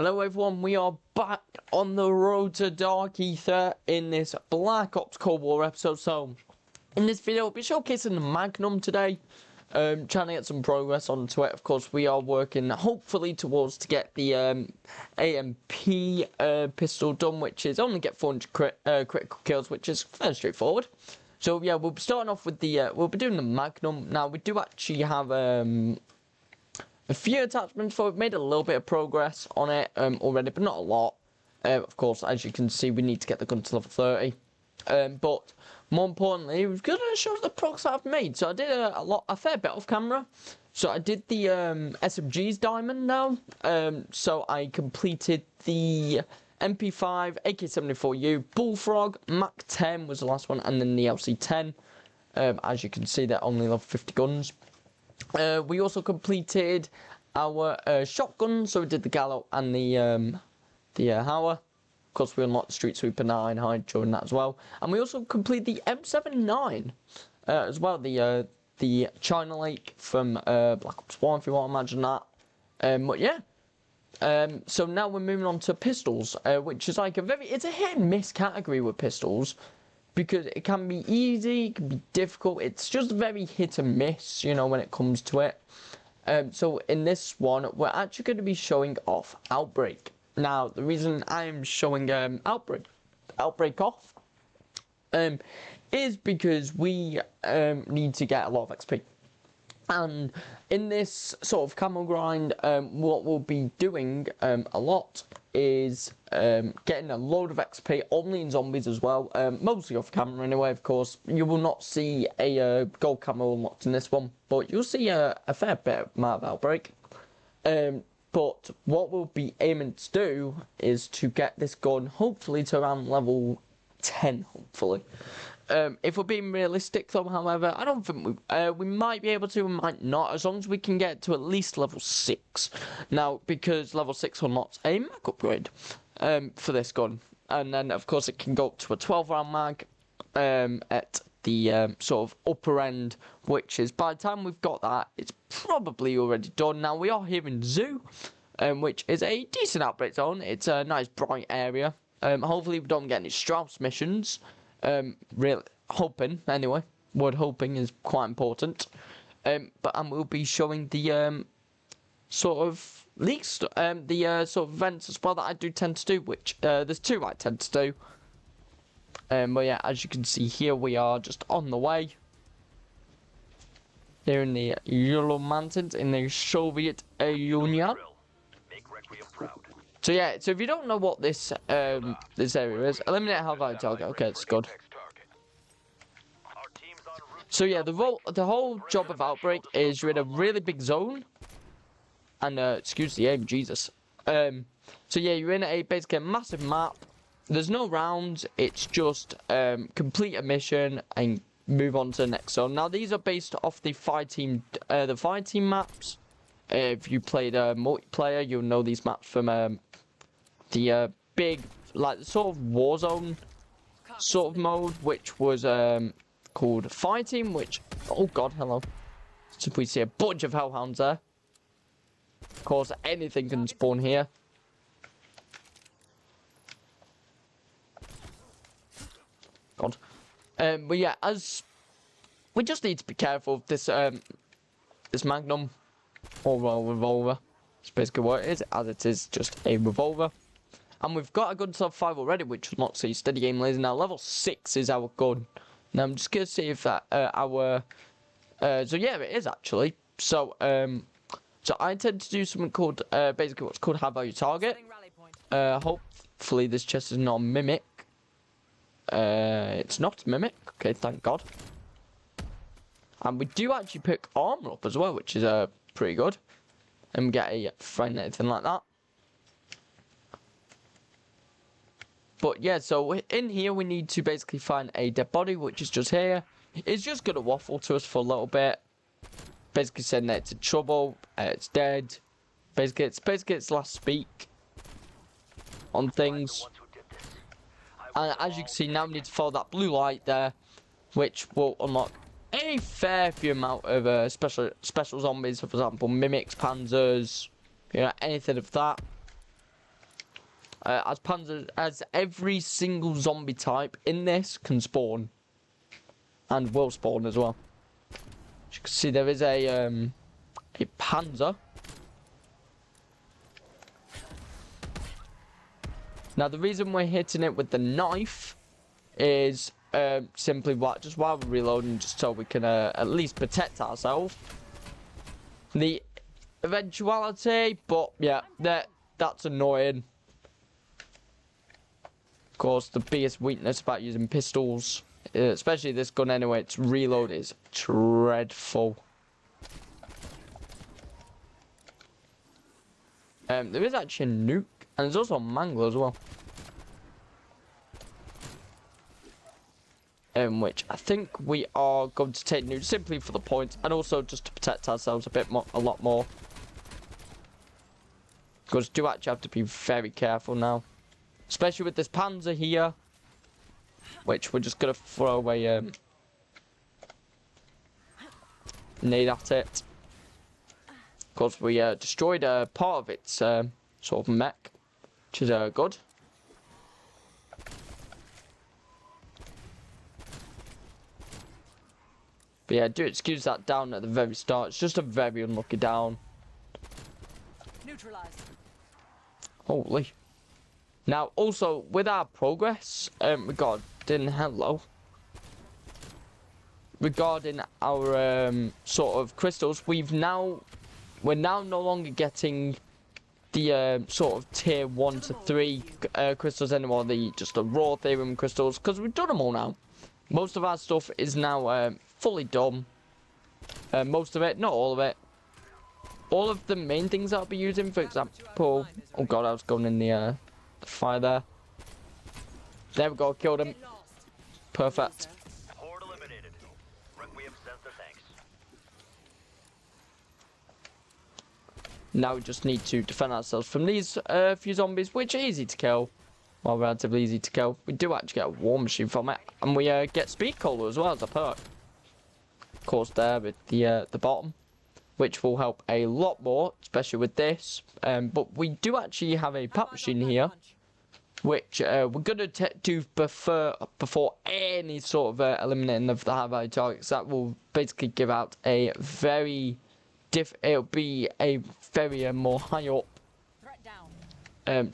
Hello everyone, we are back on the road to Dark Aether in this Black Ops Cold War episode. So, in this video, we'll be showcasing the Magnum today, trying to get some progress onto it. Of course, we are working hopefully towards to get the AMP pistol done, which is only get 400 critical kills, which is fairly straightforward. So yeah, we'll be starting off with the, we'll be doing the Magnum. Now, we do actually have a few attachments, so we've made a little bit of progress on it already, but not a lot. Of course, as you can see, we need to get the gun to level 30. But more importantly, we're going to show the progress I've made. So I did a fair bit off camera. So I did the SMG's diamond now. So I completed the MP5, AK-74U, Bullfrog, Mac 10 was the last one, and then the LC-10. As you can see, they're only level 50 guns. We also completed our shotgun, so we did the Gallo and the Hauer. Of course, we unlocked the Street Sweeper 9 hide during that as well, and we also completed the M79 as well, the China Lake from Black Ops 1, if you want to imagine that. But yeah, so now we're moving on to pistols, which is like it's a hit and miss category with pistols. Because it can be easy, it can be difficult, it's just very hit and miss, you know, when it comes to it. So in this one, we're actually going to be showing off Outbreak. Now, the reason I'm showing Outbreak off is because we need to get a lot of XP. And in this sort of camo grind, what we'll be doing a lot is getting a load of XP, only in zombies as well, mostly off camera anyway, of course. You will not see a gold camo unlocked in this one, but you'll see a fair bit amount of Outbreak. But what we'll be aiming to do is to get this gun hopefully to around level 10, hopefully. If we're being realistic though, however, I don't think we might be able to, we might not, as long as we can get to at least level 6. Now, because level 6 unlocks a mag upgrade for this gun. And then, of course, it can go up to a 12-round mag at the sort of upper end, which is, by the time we've got that, it's probably already done. Now, we are here in Zoo, which is a decent outbreak zone. It's a nice, bright area. Hopefully, we don't get any Strauss missions. Really hoping anyway. Word hoping is quite important. But we'll be showing the sort of leaks, the sort of events as well that I do tend to do, which there's two I tend to do. But yeah, as you can see here, we are just on the way. Here in the Yellow Mountains in the Soviet Union. So yeah, so if you don't know what this this area is, eliminate hellfire target. Okay, it's good. So yeah, the whole job of Outbreak is you're in a really big zone, and excuse the aim, Jesus. So yeah, you're in basically a massive map. There's no rounds. It's just complete a mission and move on to the next zone. Now these are based off the fire team maps. If you played multiplayer, you'll know these maps from the big, like, sort of Warzone sort of mode, which was called Fire Team, which, oh god, hello. So we see a bunch of hellhounds there. Of course, anything can spawn here. God. But yeah, as we just need to be careful of this this Magnum or revolver. It's basically what it is, as it is just a revolver. And we've got a gun to level 5 already, which will not see steady aim laser. Now level 6 is our gun. Now I'm just gonna see if that so yeah, it is actually. So so I tend to do something called basically what's called high value target. Hopefully this chest is not a mimic. It's not a mimic. Okay, thank God. And we do actually pick armor up as well, which is pretty good. And we get a friend, anything like that. But yeah, so in here we need to basically find a dead body, which is just here. It's just going to waffle to us for a little bit. Basically saying that it's in trouble, it's dead. Basically its last speak on things. And as you can see, now we need to follow that blue light there, which will unlock a fair few amount of special zombies, for example, mimics, panzas, you know, anything of that. as every single zombie type in this can spawn. And will spawn as well. As you can see, there is a panzer. Now, the reason we're hitting it with the knife is simply just while we're reloading, just so we can at least protect ourselves. The eventuality, but yeah, that's annoying. Of course, the biggest weakness about using pistols, especially this gun anyway, its reload is dreadful. There is actually a nuke, and there's also a mangler as well. Which I think we are going to take nuke simply for the points, and also just to protect ourselves a lot more. Because do actually have to be very careful now, especially with this panzer here, which we're just gonna throw away nade at it. Because we destroyed a part of its sort of mech, which is good. But yeah, do excuse that down at the very start. It's just a very unlucky down. Neutralized. Holy. Now, also, with our progress, regarding our sort of crystals, we're now no longer getting the sort of tier 1 to 3 crystals anymore. Just the raw Ethereum crystals, because we've done them all now. Most of our stuff is now fully done. Most of it, not all of it. All of the main things that I'll be using, for example, oh god, I was going in the fire there. There we go, killed him. Perfect. Horde eliminated. Requiem sends their thanks. Now we just need to defend ourselves from these few zombies, which are easy to kill. Well, relatively easy to kill. We do actually get a war machine from it, and we get speed cola as well as a perk. Of course, there with the bottom, which will help a lot more, especially with this. But we do actually have a pat machine here, which we're gonna do before any sort of eliminating of the high value targets. That will basically give out a very it'll be a very more high up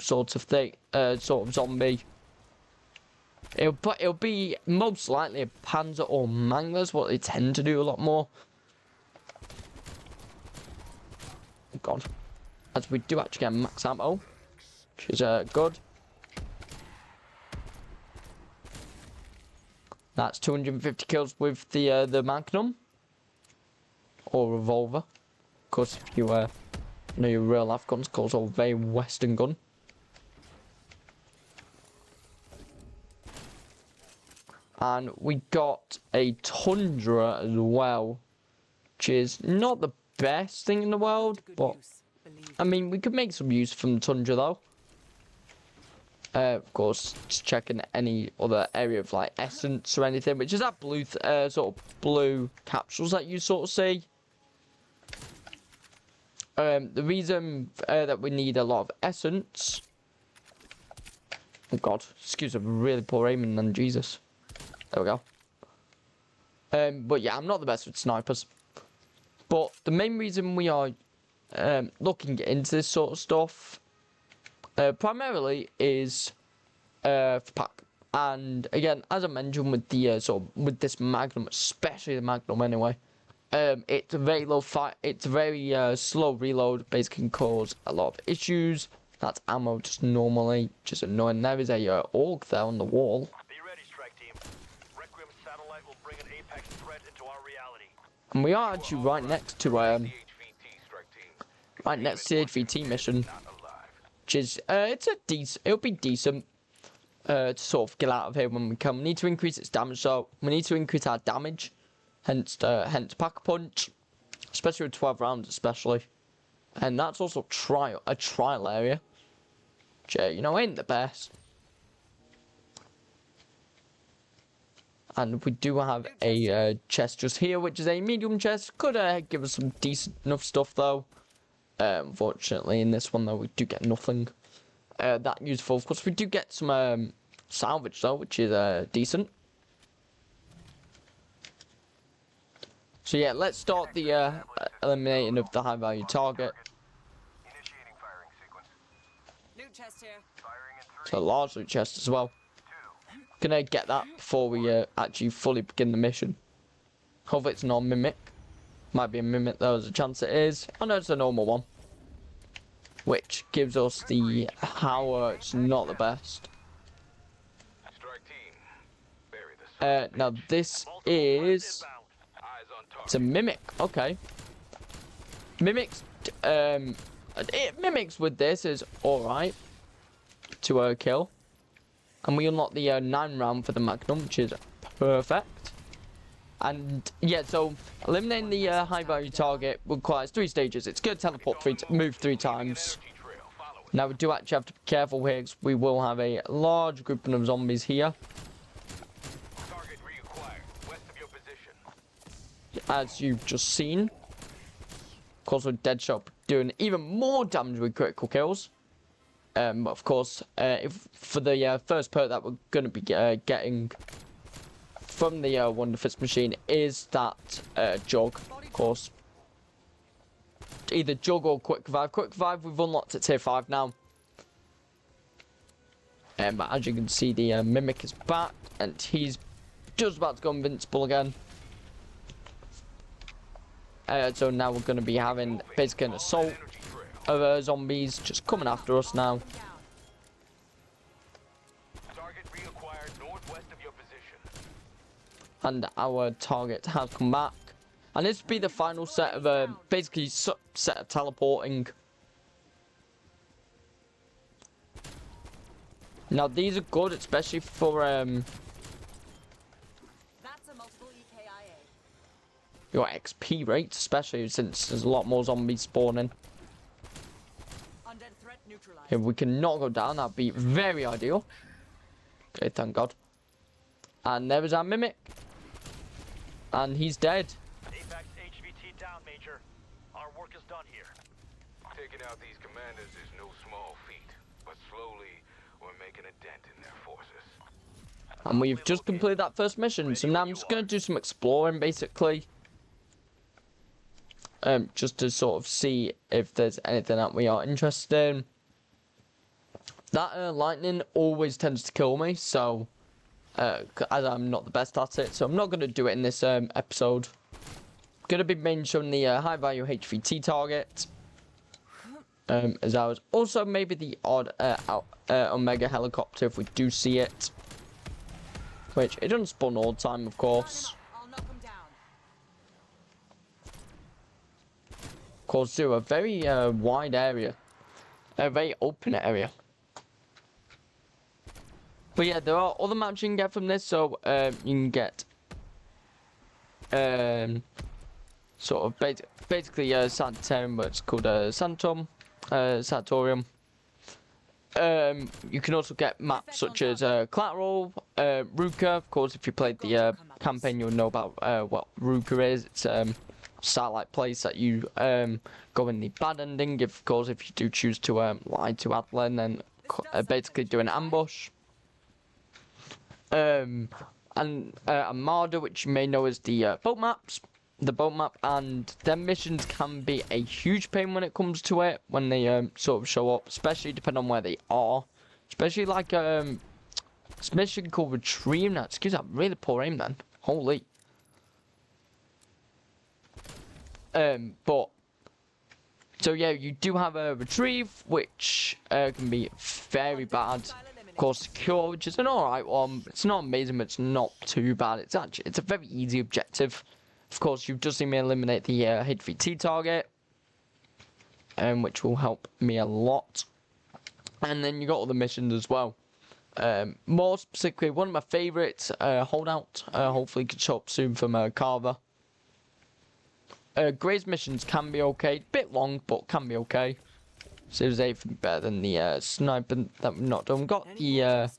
sort of thing, sort of zombie. It'll be most likely a panzer or manglers, what they tend to do a lot more. Oh god. As we do actually get max ammo, which is good. That's 250 kills with the magnum or revolver. Of course, if you know your real life guns, calls a very western gun. And we got a tundra as well, which is not the best thing in the world, but I mean, we could make some use from the tundra though. Of course, just checking any other area of like essence or anything, which is that blue sort of blue capsules that you sort of see. The reason that we need a lot of essence. Oh god, excuse me, really poor aiming then, Jesus. There we go. But yeah, I'm not the best with snipers. But the main reason we are looking into this sort of stuff primarily is for pack. And again, as I mentioned with the with this magnum, especially the magnum anyway, it's a very low fight. It's a very slow reload. Basically, can cause a lot of issues. That's ammo just normally just annoying. There is a orc there on the wall. Be ready, strike team. Requiem satellite will bring an apex threat into our reality. And we are actually right next to right next to the HVT mission, which is it'll be decent to sort of get out of here when we come. We need to increase its damage, so we need to increase our damage. Hence pack punch, especially with 12 rounds, especially. And that's also a trial area, which you know ain't the best. And we do have a chest just here, which is a medium chest. Could give us some decent enough stuff though. Unfortunately, in this one though, we do get nothing. that useful. Of course, we do get some salvage though, which is decent. So yeah, let's start the eliminating of the high value target. Initiating firing sequence. Loot chest here. Firing in 3, So large loot chest as well. 2. Gonna get that before we actually fully begin the mission. Hopefully it's not a mimic. Might be a mimic though, there's a chance it is. Oh no, it's a normal one. Which gives us the power, it's not the best. Strike team. Bury the Now this is... inbound. Eyes on target. It's a mimic, okay. Mimics, mimics with this is alright to kill. And we unlock the 9 round for the magnum, which is perfect. And yeah, so eliminating the high value target requires 3 stages. It's good to teleport move 3 times. Energy trail. Follow it. Now we do actually have to be careful here because we will have a large group of zombies here. Target reacquired. West of your position. As you've just seen. Of course, with Deadshot doing even more damage with critical kills. Of course, if for the first perk that we're going to be getting from the Wonder Fist machine is that jug, of course. Either jug or quick revive. Quick revive, we've unlocked at tier 5 now. But as you can see, the mimic is back, and he's just about to go invincible again. So now we're going to be having basically an assault Energy trail. of zombies just coming after us now. Target reacquired northwest of your position. And our target has come back. And this will be the final set of basically set of teleporting. Now these are good, especially for That's a multiple EKIA. your XP rates, especially since there's a lot more zombies spawning. Undead threat neutralized. If we can not go down, that'd be very ideal. Okay, thank God. And there is our mimic. And he's dead. Apex HVT down, Major. Our work is done here. Taking out these commanders is no small feat, but slowly we're making a dent in their forces. And we've just completed that first mission. So now I'm just going to do some exploring, basically. Just to sort of see if there's anything that we are interested in. That lightning always tends to kill me, so... as I'm not the best at it, so I'm not going to do it in this episode. Going to be mainly showing the high value HVT target. As ours. Also maybe the odd Omega helicopter if we do see it. Which, it doesn't spawn all the time, of course. I'll knock them down. Of course, do a very wide area. A very open area. But yeah, there are other maps you can get from this, so you can get sort of basically Sanitarium, but it's called Santum, Sanatorium. You can also get maps such as Collateral, Ruka. Of course, if you played the campaign, you'll know about what Ruka is. It's a satellite place that you go in the bad ending. Of course, if you do choose to lie to Adler, then basically do an ambush. And Armada, which you may know as the boat maps. The boat map, and their missions can be a huge pain when it comes to it, when they sort of show up, especially depending on where they are. Especially like this mission called Retrieve. Now, excuse me, really poor aim then. Holy. But so yeah, you do have a Retrieve, which can be very bad. Of course, Secure, which is an alright one. It's not amazing, but it's not too bad. It's a very easy objective. Of course, you've just seen me eliminate the HVT target, which will help me a lot. And then you got all the missions as well. More specifically, one of my favourites, Holdout. Hopefully, could show up soon from Carver. Gray's missions can be okay, bit long, but can be okay. Series 8 better than the sniper that we've not done. We've got the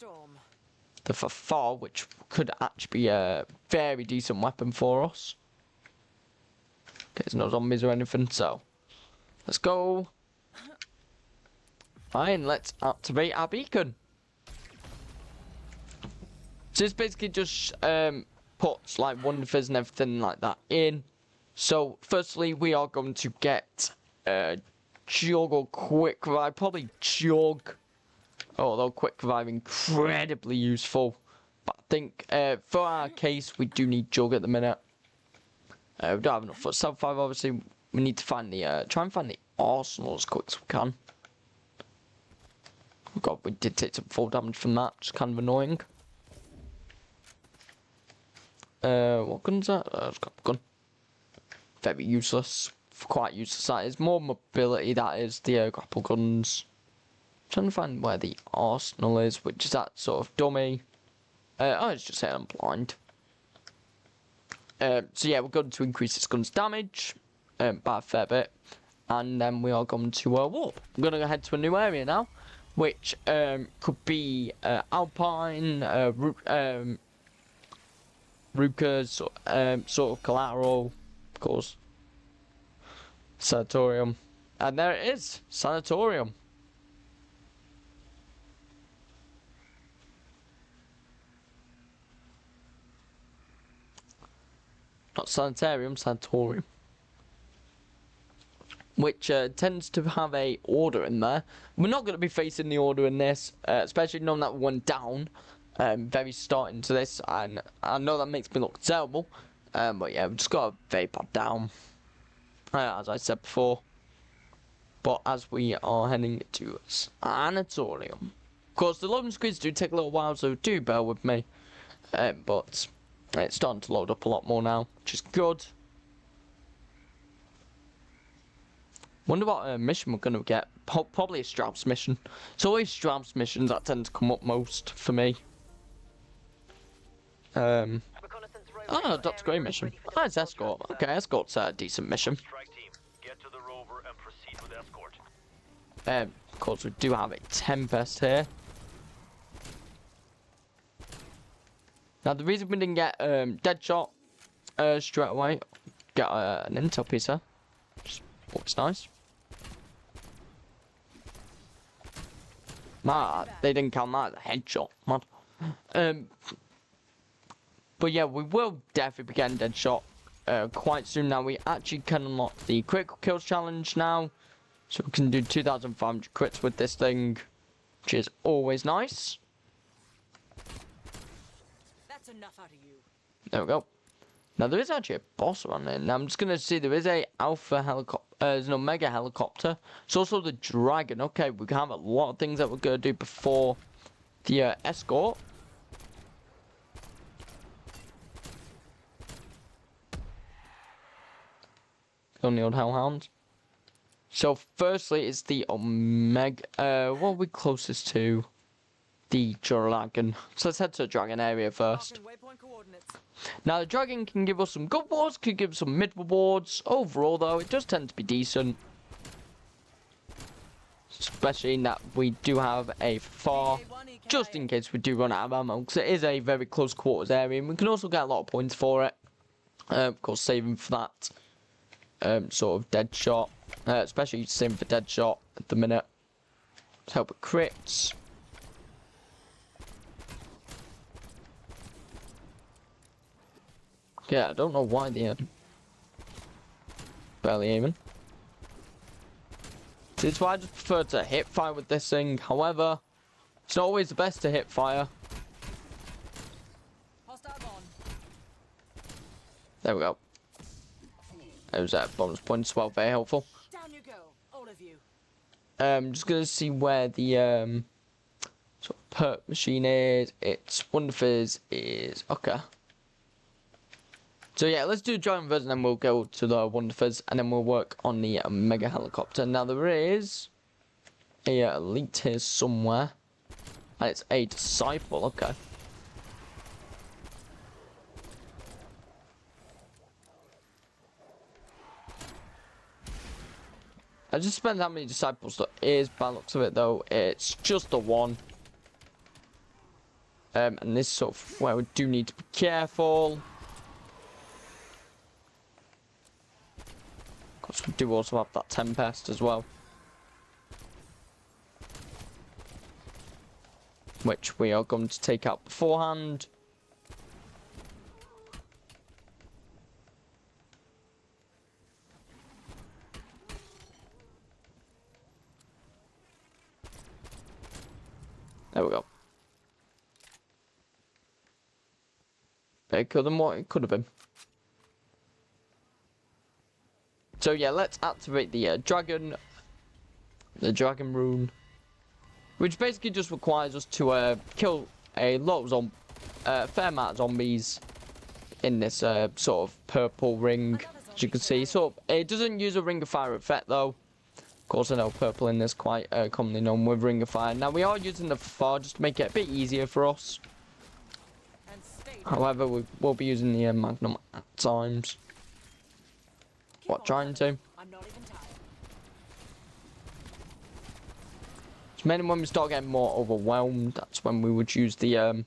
Fafar, which could actually be a very decent weapon for us. Okay, there's no zombies or anything, so let's go. Fine, let's activate our beacon. So it's basically just puts like wonderfizz and everything like that in. So firstly, we are going to get Jug or Quick Revive, probably Jug. Although Quick Revive incredibly useful. But I think for our case, we do need Jug at the minute. We don't have enough for sub 5, obviously. We need to find the try and find the arsenal as quick as we can. Oh god, we did take some fall damage from that, which is kind of annoying. What gun's that? It's got a gun. Very useless. Quite useless that is. More mobility that is, the grapple guns. I'm trying to find where the arsenal is, which is that sort of dummy. Oh, it's just saying I'm blind. So yeah, we're going to increase this gun's damage by a fair bit. And then we are going to warp. I'm going to go head to a new area now, which could be Alpine, Rukas, sort of collateral, of course. Sanatorium. And there it is, Sanatorium. Not sanitarium, sanatorium. Which tends to have a order in there. We're not going to be facing the order in this, especially knowing that we went down very start into this, and I know that makes me look terrible, but yeah, we've just got a very bad down, as I said before. But as we are heading to Sanatorium, of course the loading screens do take a little while, so do bear with me, but it's starting to load up a lot more now, which is good. Wonder what mission we're going to get. Probably a Strauss mission. It's always Strauss missions that tend to come up most for me. Oh, Dr. Gray mission. Oh, it's escort. Okay, escort's a decent mission. Strike team, get to the rover and proceed with escort. Of course, we do have a Tempest here. Now, the reason we didn't get Deadshot straight away, get an intel piece here. Just looks nice. They didn't count that as a headshot, man. But yeah, we will definitely be getting Deadshot quite soon now. We actually can unlock the critical kills challenge now. So we can do 2,500 crits with this thing, which is always nice. That's enough out of you. There we go. Now there is actually a boss around there. Now I'm just gonna see there is a alpha helicopter. There's an omega helicopter. It's also the dragon. Okay, we have a lot of things that we're gonna do before the escort. On the old hellhound. So firstly, it's the omega. What are we closest to? The dragon. So let's head to the dragon area first. Marking waypoint coordinates. Now the dragon can give us some good rewards, can give some mid rewards. Overall though, it does tend to be decent. Especially in that we do have a far, just in case we do run out of ammo, because it is a very close quarters area, and we can also get a lot of points for it. Of course, saving for that sort of dead shot, especially saving for dead shot at the minute to help with crits. Yeah, I don't know why they're barely aiming. That's why I just prefer to hip fire with this thing. However, it's not always the best to hip fire. Hostile on. There we go. There's that bonus point as well, very helpful. Down you go, all of you. Just gonna see where the sort of perk machine is. It's wonderfizz is okay. So yeah, let's do Giant Fizz and then we'll go to the wonderfizz and then we'll work on the mega helicopter. Now there is a elite here somewhere, and it's a disciple. Okay. I just spent how many disciples there is. By the looks of it, though, it's just the one. And this is sort of where we do need to be careful. Of course, we do also have that Tempest as well. which we are going to take out beforehand. There we go. Bigger than what it could have been. So yeah, let's activate the dragon rune, which basically just requires us to kill a lot of fair amount of zombies in this sort of purple ring, as you can see. So it doesn't use a ring of fire effect though. Of course, I know purple in this quite commonly known with ring of fire. Now we are using the far just to make it a bit easier for us. However, we will be using the magnum at times. What, trying to? I'm not even tired. It's mainly when we start getting more overwhelmed, that's when we would use the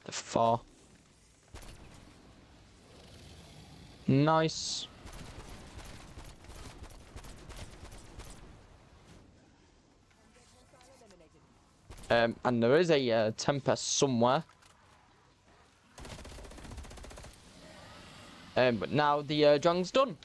far. Nice. And there is a tempest somewhere. But now the dragon's done.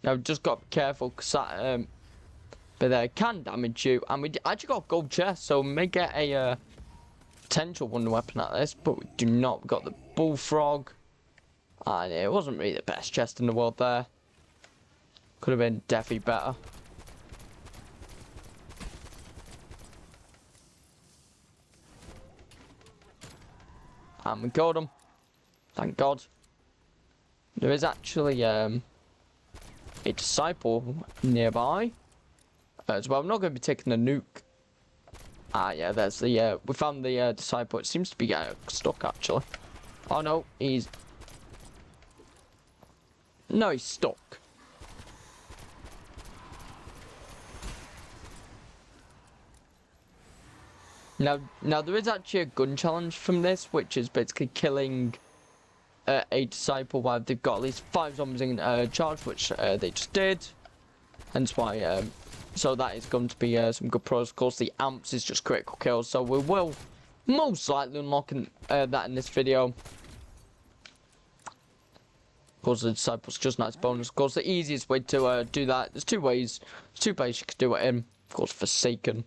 Now we've just got to be careful because that but can damage you, and we actually got a gold chest, so we may get a potential wonder weapon at this, but we do not. We've got the bullfrog, and it wasn't really the best chest in the world there. Could have been definitely better. And we got him. Thank God. There is actually a disciple nearby as well. I'm not going to be taking the nuke. Ah, yeah, there's the we found the disciple. It seems to be stuck actually. Oh no, he's stuck. Now there is actually a gun challenge from this, which is basically killing a disciple while they've got at least 5 zombies in charge, which they just did. Hence why, so that is going to be some good pros. Of course, the amps is just critical kills, so we will most likely unlock that in this video. Of course, the disciple's just nice bonus. Of course, the easiest way to do that, there's 2 ways. There's 2 ways you could do it in. Of course, Forsaken,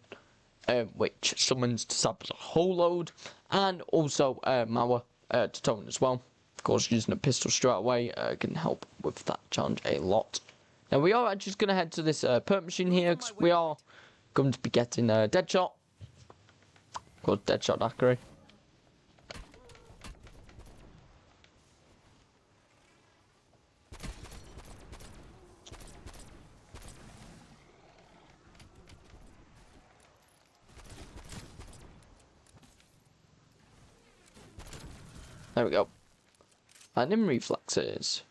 which summons disciples a whole load, and also Mauer to tone as well. Of course, using a pistol straight away can help with that challenge a lot. Now we are actually just going to head to this perk machine here, because we are going to be getting Deadshot. Of course, Deadshot Daiquiri. There we go. Magnum reflexes.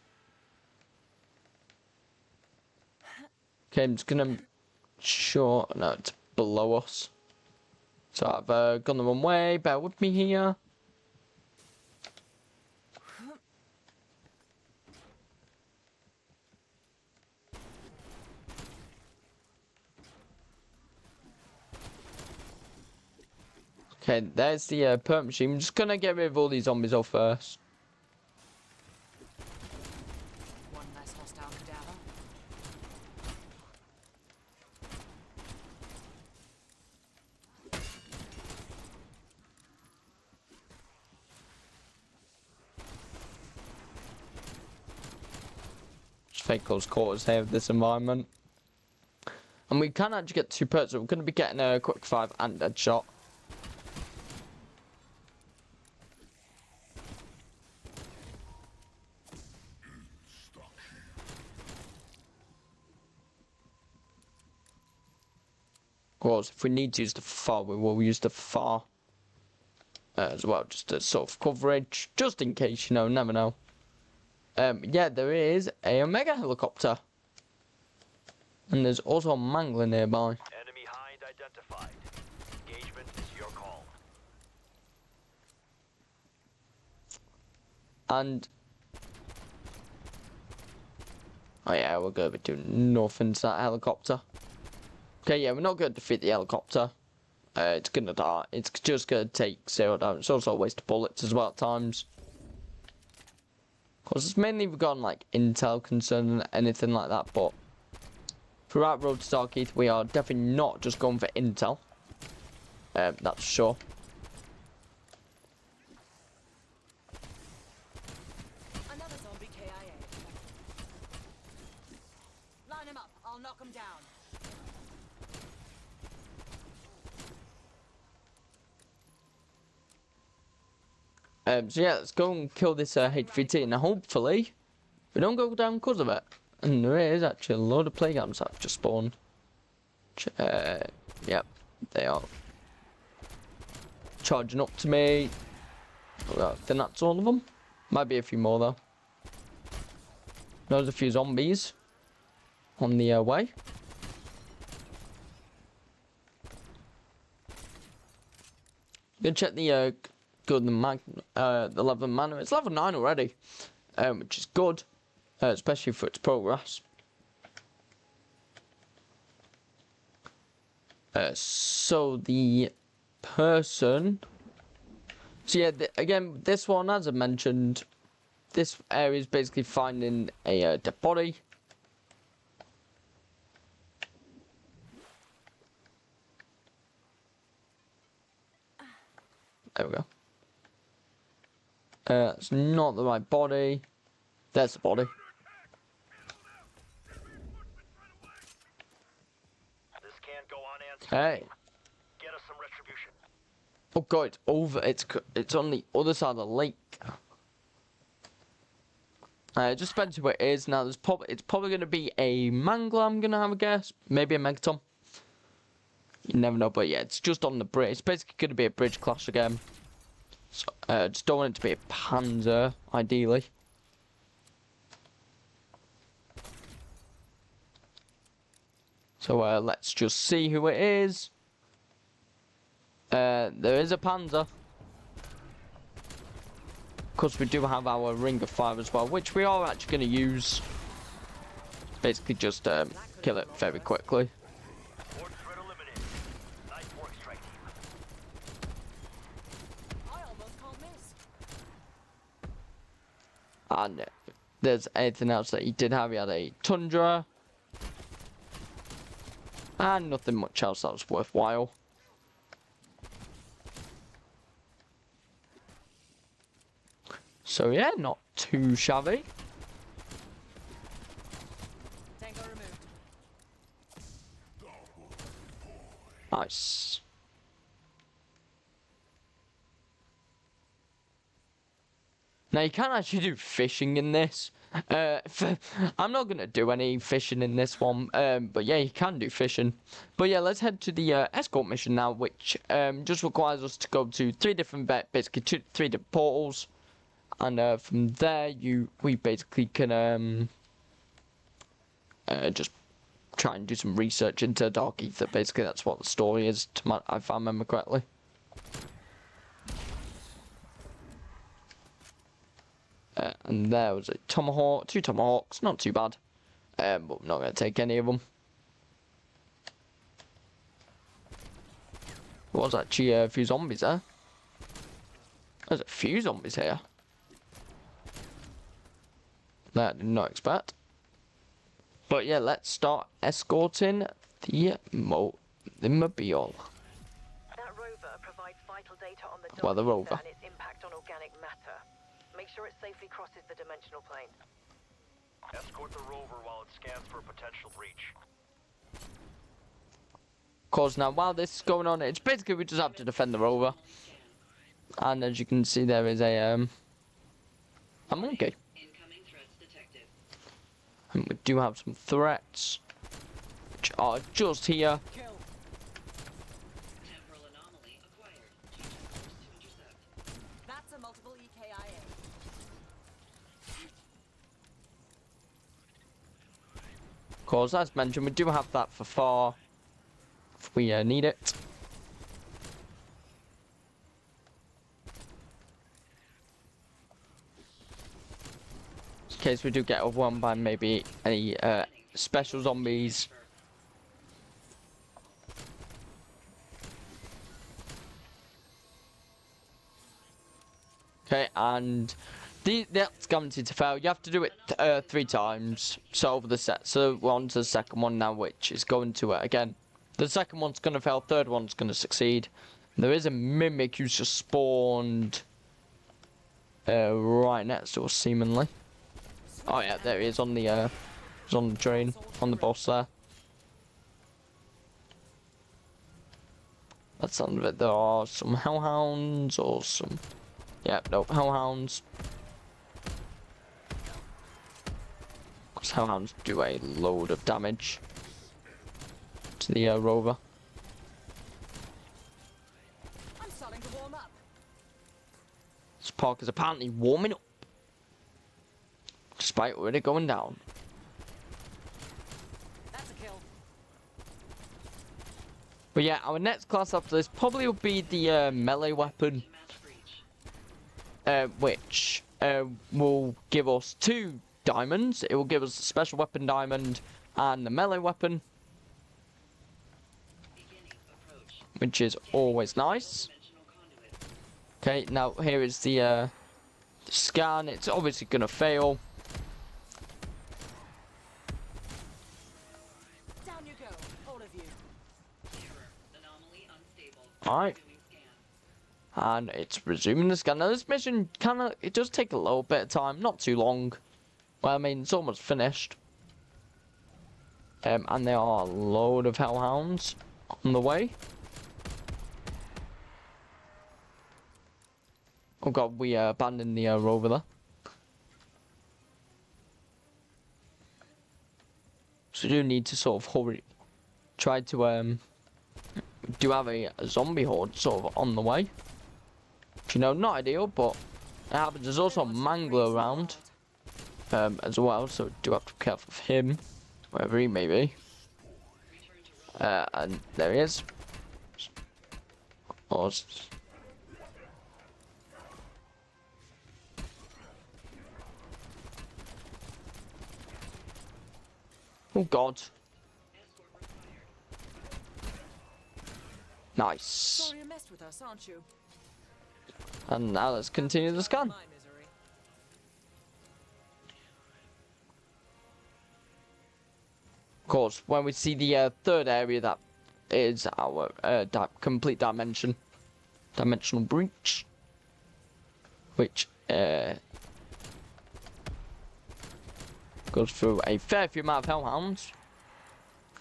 Okay, I'm just gonna no, it's below us. So I've gone the wrong way. Bear with me here. Okay, there's the perk machine. I'm just gonna get rid of all these zombies off first. One less hostile cadaver. Just fake close quarters here of this environment. And we can actually get 2 perks, so we're gonna be getting a quick 5 and Deadshot. Of course, if we need to use the far, we will use the far as well, just as sort of coverage, just in case, you know, never know. Yeah, there is a Omega helicopter, and there's also a mangler nearby. Enemy hind identified. Engagement is your call. And Oh yeah, we're gonna be doing nothing to that helicopter. Okay, yeah, we're not gonna defeat the helicopter. It's gonna die. It's just gonna take 0 damage. It's also a waste of bullets as well at times. Because it's mainly regarding like intel concern and anything like that, but throughout Road to Starkeith, we are definitely not just going for intel. That's for sure. Another zombie KIA. Line him up. I'll knock him down. So yeah, let's go and kill this HVT, and hopefully we don't go down because of it. And there is actually a load of playgams that have just spawned. Yep, they are charging up to me. I think that's all of them. Might be a few more though. There's a few zombies on the way. Gonna check the good the level of mana. It's level 9 already, which is good, especially for its progress. So the person. So yeah, again, this one, as I mentioned, this area is basically finding a dead body. There we go. It's not the right body. There's the body. This can't go unanswered. Hey. Get us some retribution. Oh god, it's over. It's on the other side of the lake. It just depends where it is. Now, it's probably going to be a mangler, I'm going to have a guess. Maybe a megaton. You never know, but yeah, it's just on the bridge. It's basically going to be a bridge clash again. So, just don't want it to be a panzer, ideally. So, let's just see who it is. There is a panzer. Because we do have our ring of fire as well, which we are actually going to use. Basically just kill it very quickly. Horde threat eliminated. Nice work, strike team. I almost can't miss. And there's anything else that he did have. He had a tundra. And nothing much else that was worthwhile. So yeah, not too shabby. Tango removed. Nice. Now you can actually do fishing in this. I'm not gonna do any fishing in this one, but yeah, you can do fishing. But yeah, let's head to the escort mission now, which just requires us to go to three different portals. And from there, we basically can just try and do some research into Dark Aether. Basically, that's what the story is, if I remember correctly. And there was a tomahawk, 2 tomahawks, not too bad. But we're not going to take any of them. There was actually a few zombies there. There's a few zombies here. That I did not expect. But yeah, let's start escorting the mobile. That rover provides vital data on the Well, the Dark Aether rover. and its impact on organic matter. Make sure it safely crosses the dimensional plane. Escort the rover while it scans for a potential breach. Cause now while this is going on, it's basically we just have to defend the rover. And as you can see, there is a monkey. Incoming threats detected. And we do have some threats, which are just here. Kill. Temporal anomaly acquired. Change course to intercept. That's a multiple EKIA. Cause as mentioned, we do have that for far if we need it. case we do get overwhelmed by maybe any special zombies. Okay, and that's guaranteed to fail. You have to do it 3 times. So over the set, so we're on to the second one now, which is going to again. The second one's going to fail. Third one's going to succeed. There is a mimic who's just spawned right next to us, seemingly. Oh yeah, there he is on the he's on the train, on the boss there. That sounds of it. There are some hellhounds or some. Yeah, no, hellhounds. Because hellhounds do a load of damage to the rover. I'm starting to warm up. This park is apparently warming up, despite already going down. That's a kill. But yeah, our next class after this probably will be the melee weapon. Which will give us 2 diamonds. It will give us a special weapon diamond and the melee weapon, which is always nice. Okay, now here is the scan. It's obviously gonna fail. Down you go, all of you. Alright. And it's resuming the scan. Now this mission it does take a little bit of time, not too long. Well, I mean, it's almost finished. And there are a load of hellhounds on the way. Oh god, we abandoned the rover there. So we do need to sort of hurry. Try to do have a zombie horde sort of on the way. You know, not ideal, but it happens. There's also a mangler around as well, so do have to be careful of him, wherever he may be. And there he is. Oh god. Nice. Sorry you messed with us, aren't you? And now let's continue the scan. My misery. Of course, when we see the third area, that is our complete dimensional breach, which goes through a fair few amount of hellhounds.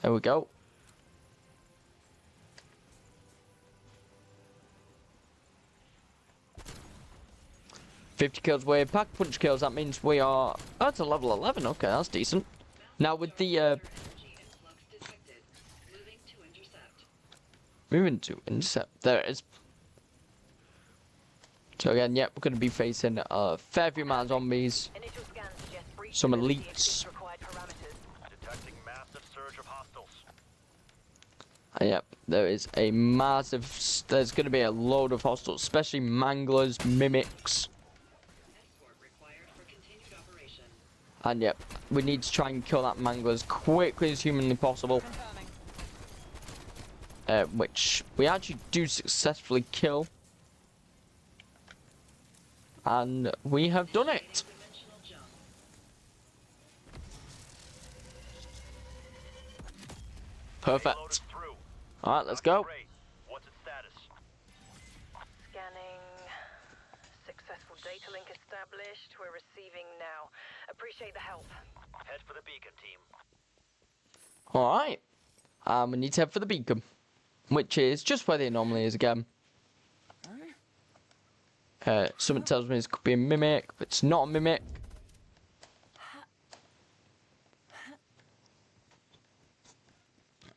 There we go. $50 kills, we're pack punch kills. That means we are. Oh, that's a level 11. Okay, that's decent. Now with the moving to intercept. There it is. So again, yep, we're going to be facing a fair few amount of zombies. Initial scans suggest breach Some of the elites. CFC's required parameters. Detecting massive surge of hostiles. Yep, there is a massive. There's going to be a load of hostiles, especially manglers, mimics. And yep, we need to try and kill that mangler as quickly as humanly possible. Confirming. Which we actually do successfully kill. And we have done it. Perfect. Alright, let's go. What's its status? Scanning. Successful data link established. We're receiving now. Appreciate the help. Head for the beacon, team. Alright. We need to head for the beacon, which is just where the anomaly is again. Something tells me this could be a mimic, but it's not a mimic.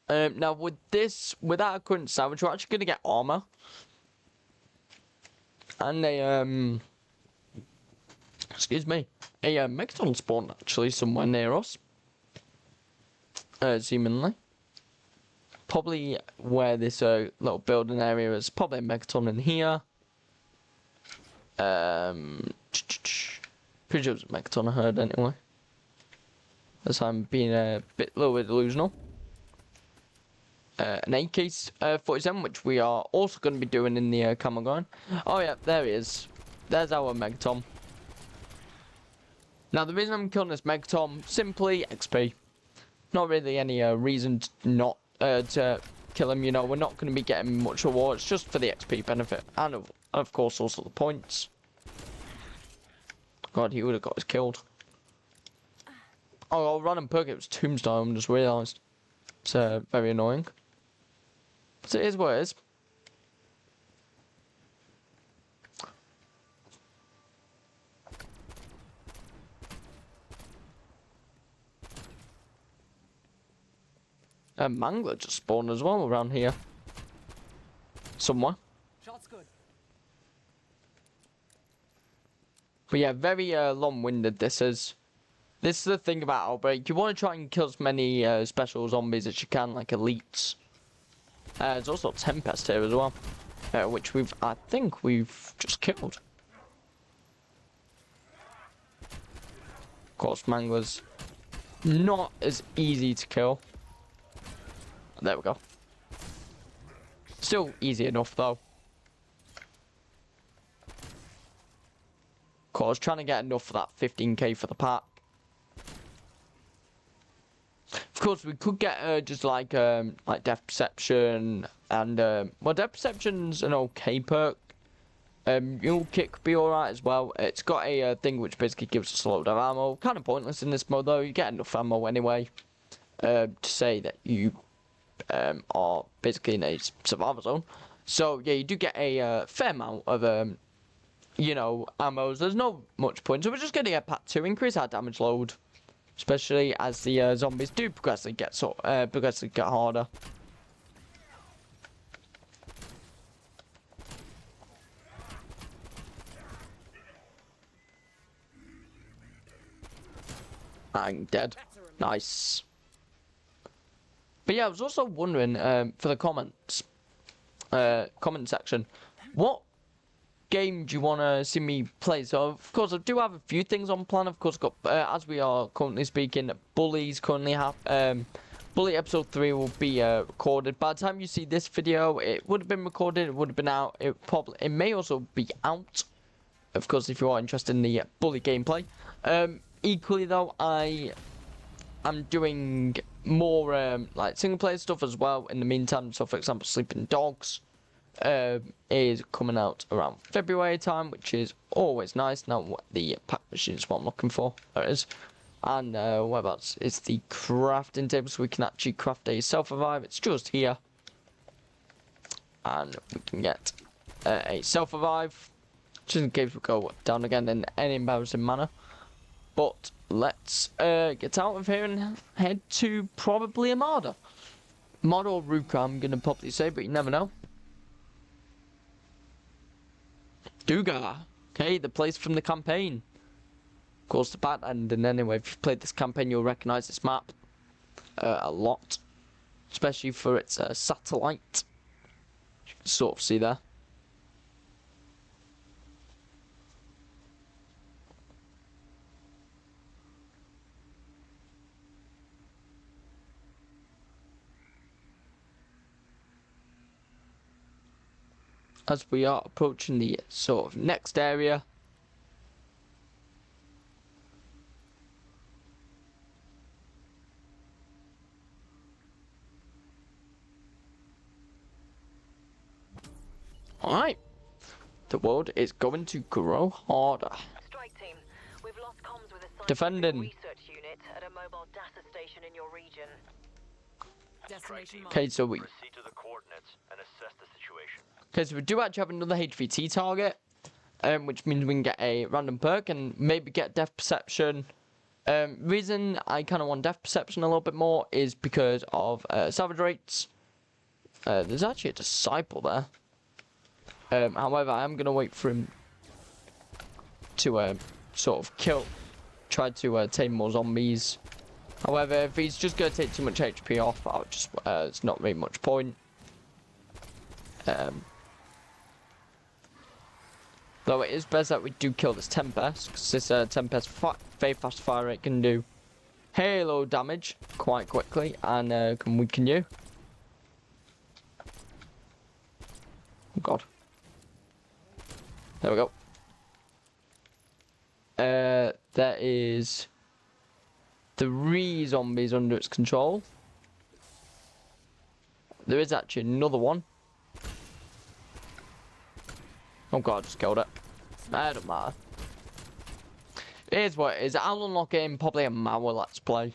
Now with our current salvage, we're actually gonna get armor. And a excuse me, a megaton spawn actually somewhere near us. Seemingly. Probably where this little building area is, probably a megaton in here. Who Pretty sure it was a megaton I heard anyway. As I'm being a little bit delusional. An AK-47, which we are also going to be doing in the camo gun. Oh yeah, there he is. There's our megaton. Now the reason I'm killing this megaton, simply XP. Not really any reason to not to kill him. You know, we're not going to be getting much rewards, just for the XP benefit, and of course also the points. God, he would have got us killed. Oh, random perk, it was Tombstone, I just realised. It's very annoying. But it is what it is. A mangler just spawned as well around here. Somewhere. Shot's good. But yeah, very long-winded this is. This is the thing about Outbreak. You want to try and kill as many special zombies as you can, like elites. There's also Tempest here as well. Which I think we've just killed. Of course, Mangler's not as easy to kill. There we go. Still easy enough though. Of course, trying to get enough for that 15k for the pack. Of course, we could get just like Death Perception and well, Death Perception's an okay perk. Mule Kick could be alright as well. It's got a thing which basically gives us a load of ammo. Kind of pointless in this mode though. You get enough ammo anyway to say that you are basically in a survival zone. So yeah, you do get a fair amount of you know, ammos. There's no much point, so we're just getting a pack to increase our damage load, especially as the zombies do progressively get harder. I'm dead. Nice. But yeah, I was also wondering for the comments, comment section, what game do you want to see me play? So of course I do have a few things on plan. Of course, got as we are currently speaking, Bully's currently Bully episode 3 will be recorded. By the time you see this video, it would have been recorded. It would have been out. It may also be out. Of course, if you are interested in the Bully gameplay. Equally though, I am doing more like single player stuff as well in the meantime. So for example, Sleeping Dogs is coming out around February time, which is always nice. Now what the pack machine is what I'm looking for. There it is. And whereabouts is the crafting table, so we can actually craft a self-revive. It's just here. And we can get a self-revive, just in case we go down again in any embarrassing manner. But let's get out of here and head to probably a Marder. Marder or Ruka, I'm going to probably say, but you never know. Dugar. Okay, the place from the campaign. Of course, the bad ending anyway. If you've played this campaign, you'll recognise this map a lot. Especially for its satellite. You can sort of see there. As we are approaching the sort of next area. Alright. The world is going to grow harder. Strike team, we've lost comms with a scientific Defending. research unit at a mobile data station in your region. Destination marked. Okay, so we Proceed to the coordinates and assess the situation. okay, so we do actually have another HVT target, which means we can get a random perk and maybe get Death Perception. Reason I kind of want Death Perception a little bit more is because of salvage rates. There's actually a disciple there. However, I am going to wait for him to sort of try to tame more zombies. However, if he's just going to take too much HP off, I'll just, it's not really much point. Though it is best that we do kill this Tempest, because this Tempest very fast fire rate can do halo damage quite quickly and can weaken you. Oh god. There we go. There is 3 zombies under its control. There is actually another one. Oh god, I just killed it. I don't matter. Here's what it is. I'll unlock it in probably a Mauer Let's Play.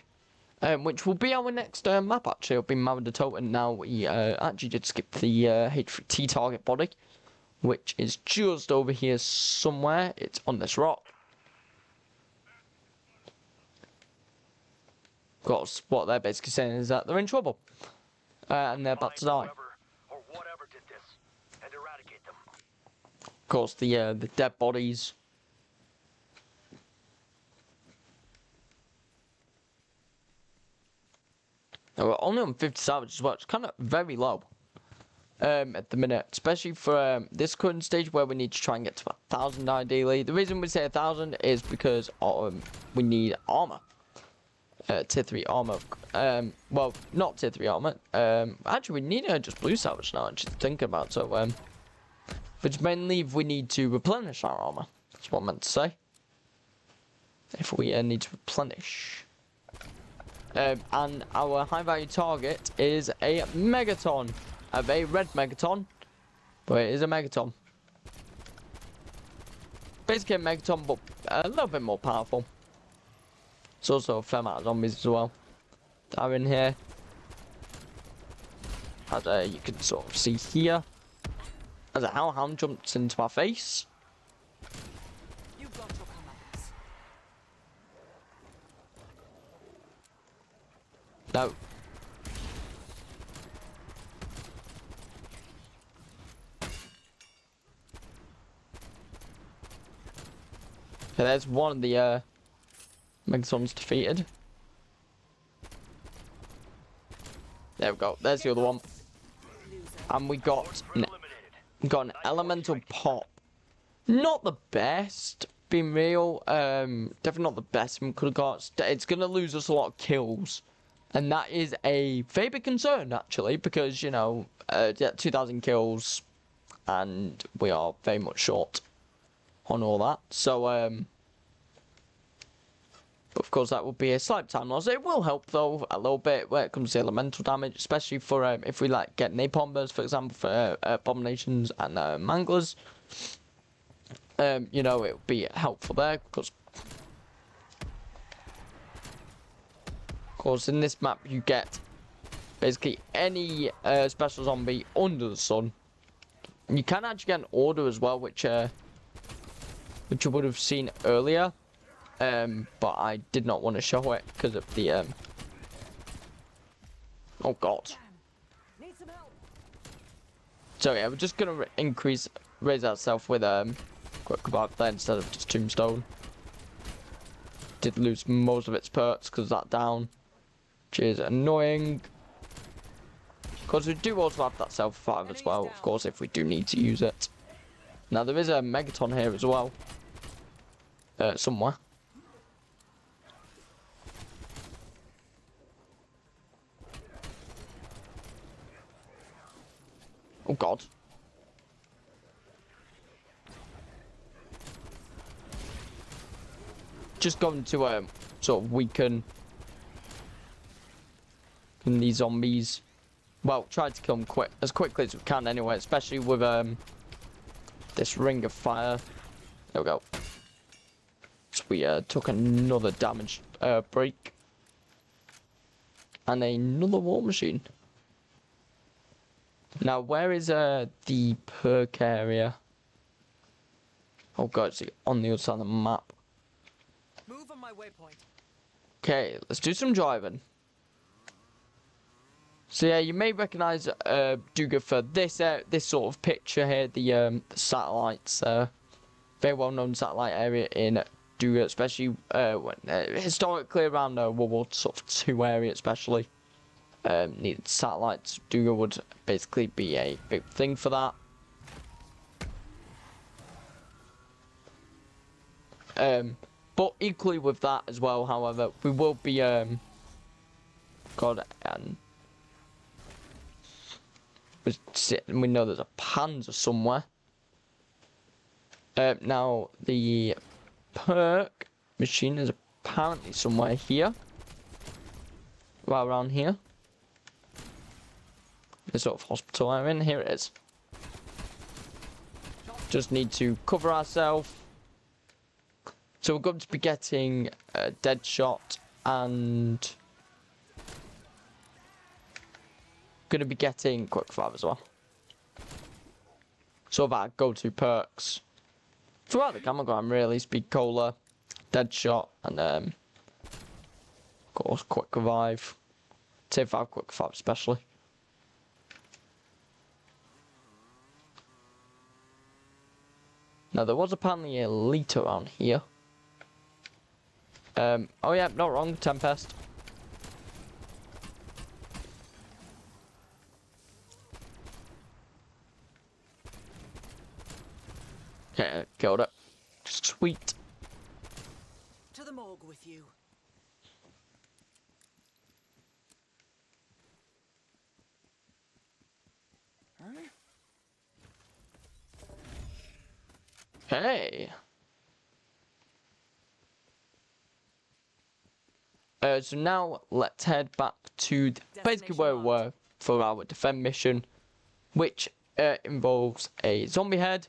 Which will be our next map actually. It'll be Mauer de Toten. Now we actually did skip the H3T target body, which is just over here somewhere. It's on this rock. Of course, what they're basically saying is that they're in trouble. And they're about to die. Or whatever did this, and eradicate them. Of course, the dead bodies. Now, we're only on 50 salvage as well. It's kind of very low at the minute, especially for this current stage where we need to try and get to 1,000 ideally. The reason we say 1,000 is because we need armor. Tier 3 armor. Well, not tier 3 armor. Actually, we need just blue salvage now. Actually, thinking about it. So, which mainly if we need to replenish our armor. That's what I meant to say. If we need to replenish. And our high value target is a megaton. A very red megaton, but it is a megaton. Basically a megaton, but a little bit more powerful. It's also a fair amount of zombies as well that are in here. As you can sort of see here. As a hellhound jumps into my face. You've got your commands. No. Okay, there's one of the Megatons defeated. There we go. There's the other one. And we got an elemental pop. Not the best, being real. Definitely not the best we could have got. It's gonna lose us a lot of kills. And that is a very big concern, actually, because, you know, 2,000 kills, and we are very much short on all that. So, but of course, that would be a slight time loss. It will help, though, a little bit when it comes to elemental damage, especially for if we, like, get napalm bursts, for example, for abominations and manglers. You know, it would be helpful there, because of course, in this map, you get basically any special zombie under the sun. And you can actually get an order as well, which you would have seen earlier. But I did not want to show it because of the oh god. Need some help. So yeah, we're just gonna raise ourselves with quick revive there instead of just tombstone. Did lose most of its perks because of that down. Which is annoying. Because we do also have that self-revive as well, of course, if we do need to use it. Now, there is a Megaton here as well. Somewhere. Oh, God. Just going to sort of weaken these zombies. Well, try to kill them as quickly as we can anyway, especially with this ring of fire. There we go. So we took another damage break. And another war machine. Now, where is the perk area? Oh god, it's on the other side of the map. Move on my waypoint. Okay, let's do some driving. So yeah, you may recognise Duga for this sort of picture here, the satellites, very well known satellite area in Duga, especially when historically around World War sort of II area, especially needed satellites. Duga would basically be a big thing for that. But equally with that as well, however, we will be God, and we know there's a panzer somewhere. Now the perk machine is apparently somewhere here, right around here. This sort of hospital I'm in. Here it is. Just need to cover ourselves. So we're going to be getting a dead shot and going to be getting quick fire as well. So that go-to perks throughout the Camagram really: speed cola, dead shot, and of course quick revive. Say 5 quick revive especially. Now there was apparently a elite around here. Oh yeah, not wrong, Tempest. Okay, killed it. Sweet. To the morgue with you. Hey. So now let's head back to basically where we were for our defend mission, which involves a zombie head.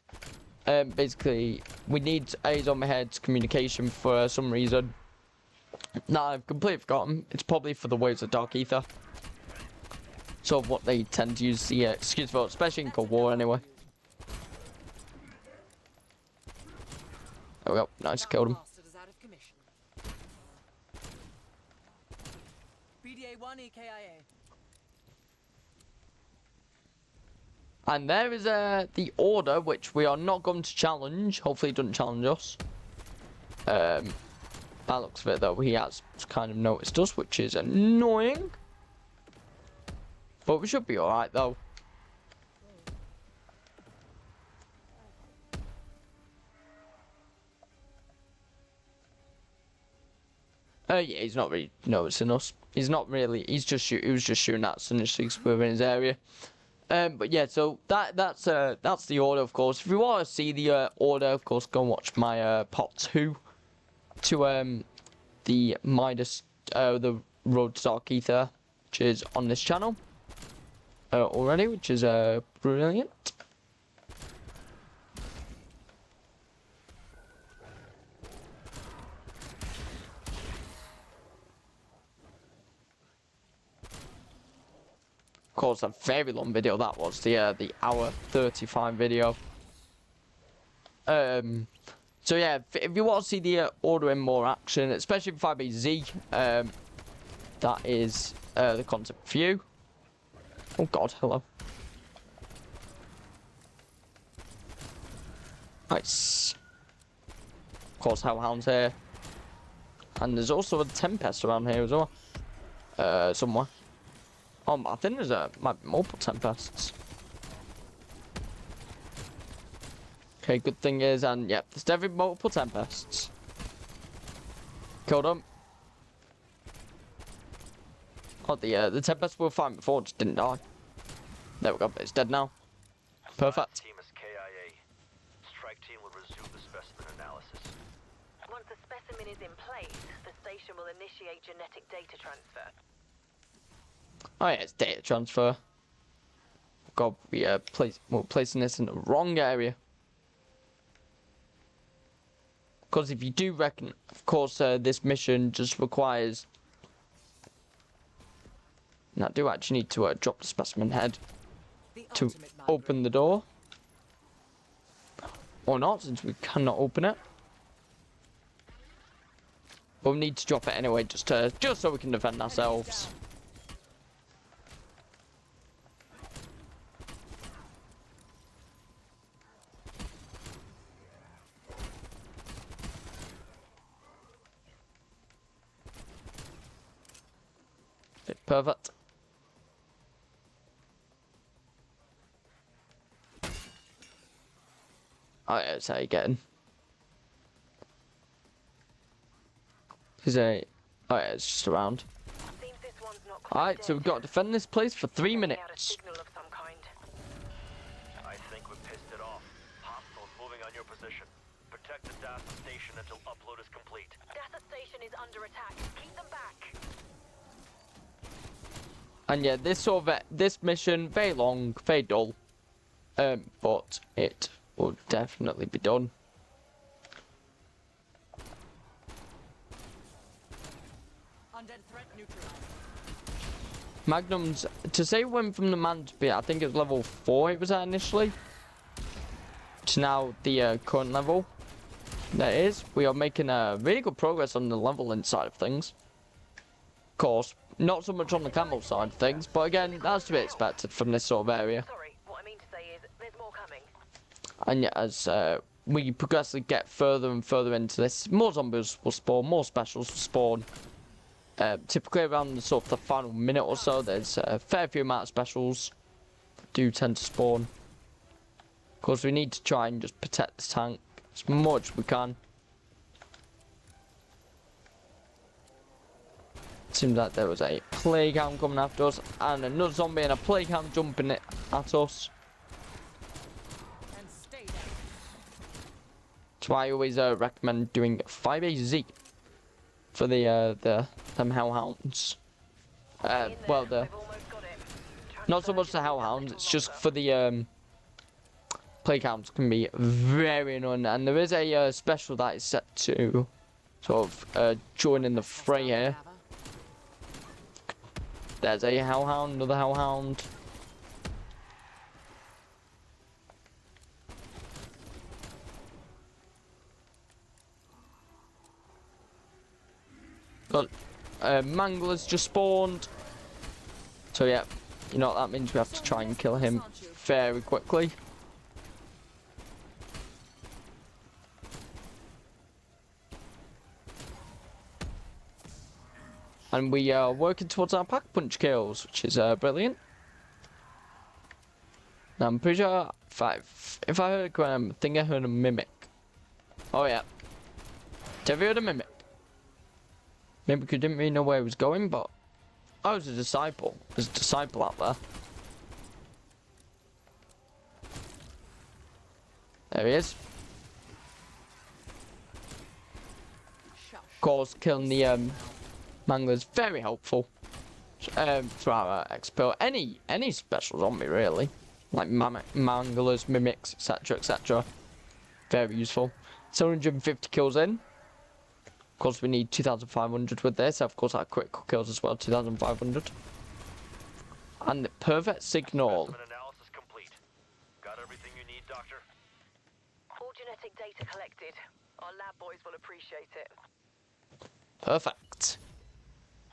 Basically, we need a zombie head's communication for some reason. Now I've completely forgotten. It's probably for the waves of dark ether. Sort of what they tend to use the excuse for, especially in Cold War anyway. There we go. Nice, killed him. Bastard is out of commission. BDA 1 EKIA. And there is the order, which we are not going to challenge. Hopefully it doesn't challenge us. By the looks of it though, he has kind of noticed us, which is annoying. But we should be alright though. Yeah, he's not really noticing us. He's not really. He was just shooting at us initially because we were in his area. But yeah, so that's the order, of course. If you want to see the order, of course, go and watch my part 2 to the Midas, the Road to Dark Ether, which is on this channel already, which is brilliant. Of course, a very long video that was, the hour 35 video. So yeah, if you want to see the order in more action, especially for 5AZ, that is the concept for you. Oh god, hello. Nice. Of course, Hellhound's here. And there's also a Tempest around here as well. Somewhere. Oh, I think there's might be multiple Tempests. Okay, good thing is, and yeah, there's definitely multiple Tempests. Killed him. Oh, the Tempest we were fighting before just didn't die. There we go, it's dead now. Perfect. Team is KIA. Strike team will resume the specimen analysis. Once the specimen is in place, the station will initiate genetic data transfer. Oh yeah, it's data transfer. God, we're placing this in the wrong area. Because if you do reckon, of course, this mission just requires. Now, I do actually need to drop the specimen head to open the door. Or not, since we cannot open it. But we need to drop it anyway, just so we can defend ourselves. Perfect. Alright, that's how you're getting. Is a... Oh yeah, it's just around. Seems this one's not quite Alright, so dead. we've got to defend this place for 3 Sending out a minutes. signal of some kind. I think we pissed it off. Hostiles moving on your position. Protect the DASA station until upload is complete. Data station is under attack. Keep them back. And yeah, this mission, very long, very dull. But it will definitely be done. Undead threat neutralized. Magnums, to say it went from the man to be, I think it was level 4 it was at initially, to now the current level. That is, we are making really good progress on the leveling side of things. Of course, not so much on the camo side of things, but again, that's to be expected from this sort of area. Sorry, what I mean to say is there's more coming. And yeah, as we progressively get further and further into this, more zombies will spawn, more specials will spawn. Typically around the sort of the final minute or so, there's a fair few amount of specials that do tend to spawn. Of course, we need to try and just protect this tank as much as we can. Seems like there was a plague hound coming after us, and another zombie and a plague hound jumping it at us. And stay down. That's why I always recommend doing 5AZ for them hellhounds. Well, We've almost got it. not so much the hellhounds, it's just for the plague hounds can be very annoying, and there is a special that is set to sort of join in the fray here. There's a hellhound, another hellhound. But Mangler's just spawned. So yeah, you know what that means, we have to try and kill him very quickly. And we are working towards our pack punch kills, which is brilliant. Now I'm pretty sure if I heard I think I heard a mimic. Oh yeah. Have you heard a mimic? Maybe because I didn't really know where he was going, but I was a disciple. There's a disciple out there. There he is. Of course, killing the Mangler is very helpful for our expo. Any special zombie really, like Manglers, mimics, etc., etc. Very useful. 750 kills in. Of course, we need 2,500 with this. Of course, our critical kills as well, 2,500. And the perfect signal. Specimen analysis complete. Got everything you need, Doctor? All genetic data collected. Our lab boys will appreciate it. Perfect.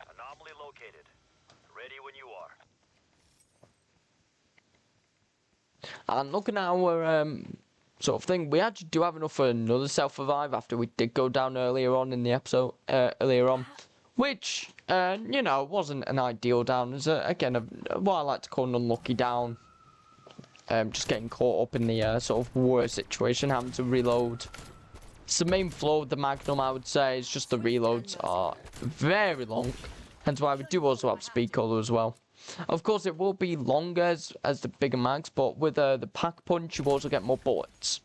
Anomaly located. Ready when you are. And looking at our sort of thing, we actually do have enough for another self-revive after we did go down earlier on in the episode, which, you know, wasn't an ideal down. As again, what I like to call an unlucky down. Just getting caught up in the sort of worst situation, having to reload. It's the main flaw with the Magnum, I would say, is just the reloads are very long. Hence why we do also have speed color as well. Of course, it will be longer as the bigger mags, but with the pack punch, you also get more bullets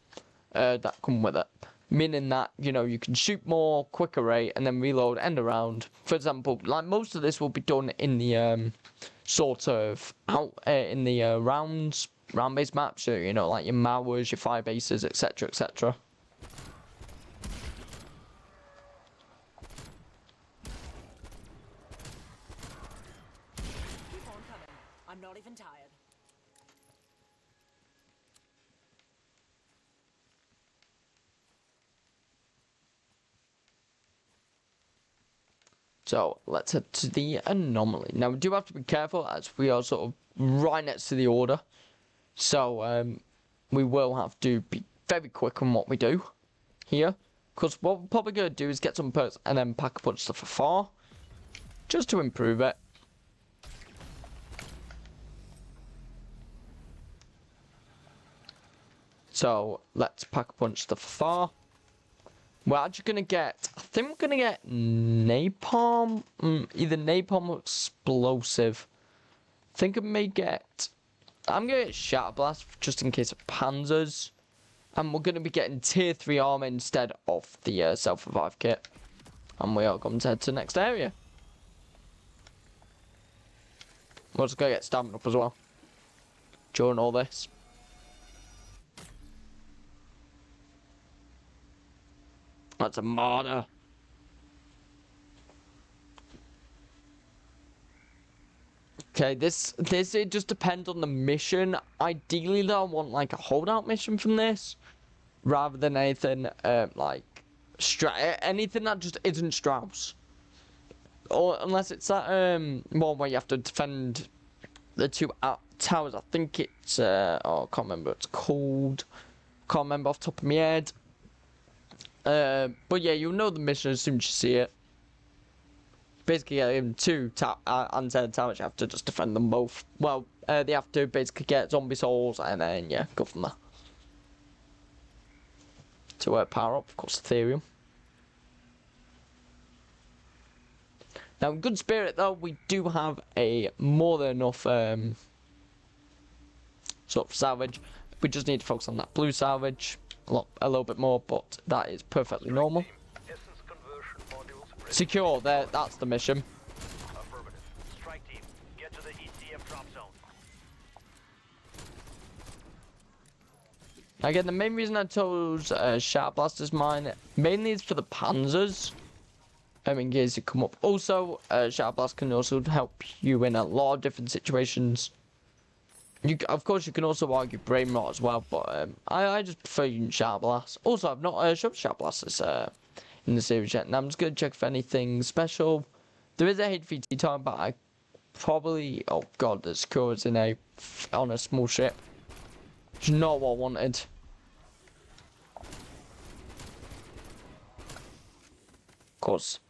that come with it. Meaning that, you know, you can shoot more, quicker rate, and then reload end around. For example, like most of this will be done in the sort of in the round-based maps, so, you know, like your Mowers, your fire bases, etc., etc. Keep on coming. I'm not even tired. So let's head to the anomaly. Now we do have to be careful as we are sort of right next to the order. So we will have to be very quick on what we do here. Because what we're probably going to do is get some perks and then pack a bunch of stuff afar. Just to improve it. So let's pack a bunch of stuff afar. We're actually gonna get, I think we're gonna get napalm, either napalm or explosive. I think I may get, I'm gonna get shatter blast just in case of panzas. And we're gonna be getting tier 3 armor instead of the self-revive kit. And we are going to head to the next area. We're just gonna get stamina up as well during all this. That's a martyr. Okay, this it just depends on the mission. Ideally, though, I want like a holdout mission from this, rather than anything like anything that just isn't Strauss, or unless it's that one where you have to defend the two towers. I think it's oh, I can't remember what it's called. Can't remember off the top of my head. But yeah, you'll know the mission as soon as you see it. Basically, two antenna towers, you have to just defend them both. Well, they have to basically get zombie souls and then, yeah, go from there. To power up, of course, Ethereum. Now, in good spirit, though, we do have a more than enough sort of salvage. We just need to focus on that blue salvage a little bit more, but that is perfectly normal. Secure, there, that's the mission. Affirmative. Strike team, get to the ECF drop zone. Again, the main reason I chose Shatter Blast as mine, mainly is for the panzers. In case you come up. Also, Shatter Blast can also help you in a lot of different situations. Of course, you can also argue Brain Rot as well, but I just prefer using Shatter Blast. Also, I've not shown Shatter Blast this, in the series yet, and I'm just going to check for anything special. There is a HVT time, but I probably, oh god, there's cores on a small ship. It's not what I wanted. Of course,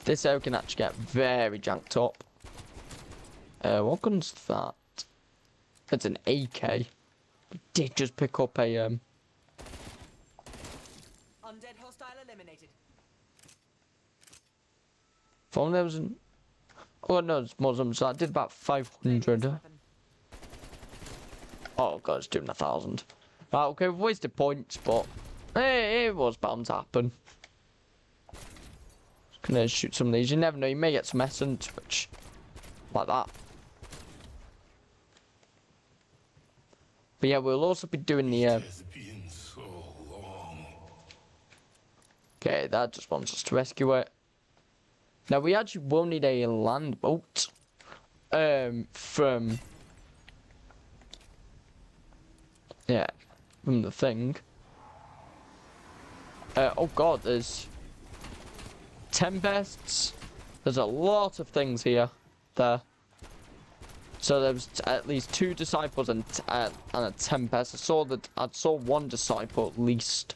this area can actually get very janked up. What gun's that? It's an AK. We did just pick up a Undead hostile eliminated. phone. There was an, oh no, it's Muslim, so I did about 500. Oh god, it's doing 1,000. Right, okay, we've wasted points, but it was bound to happen. Just gonna shoot some of these. You never know, you may get some essence, which, like that. But yeah, we'll also be doing the okay, that just wants us to rescue it. Now we actually will need a land boat from the thing. Oh god, there's tempests. There's a lot of things here. So there's at least 2 disciples and a tempest. I saw 1 disciple at least.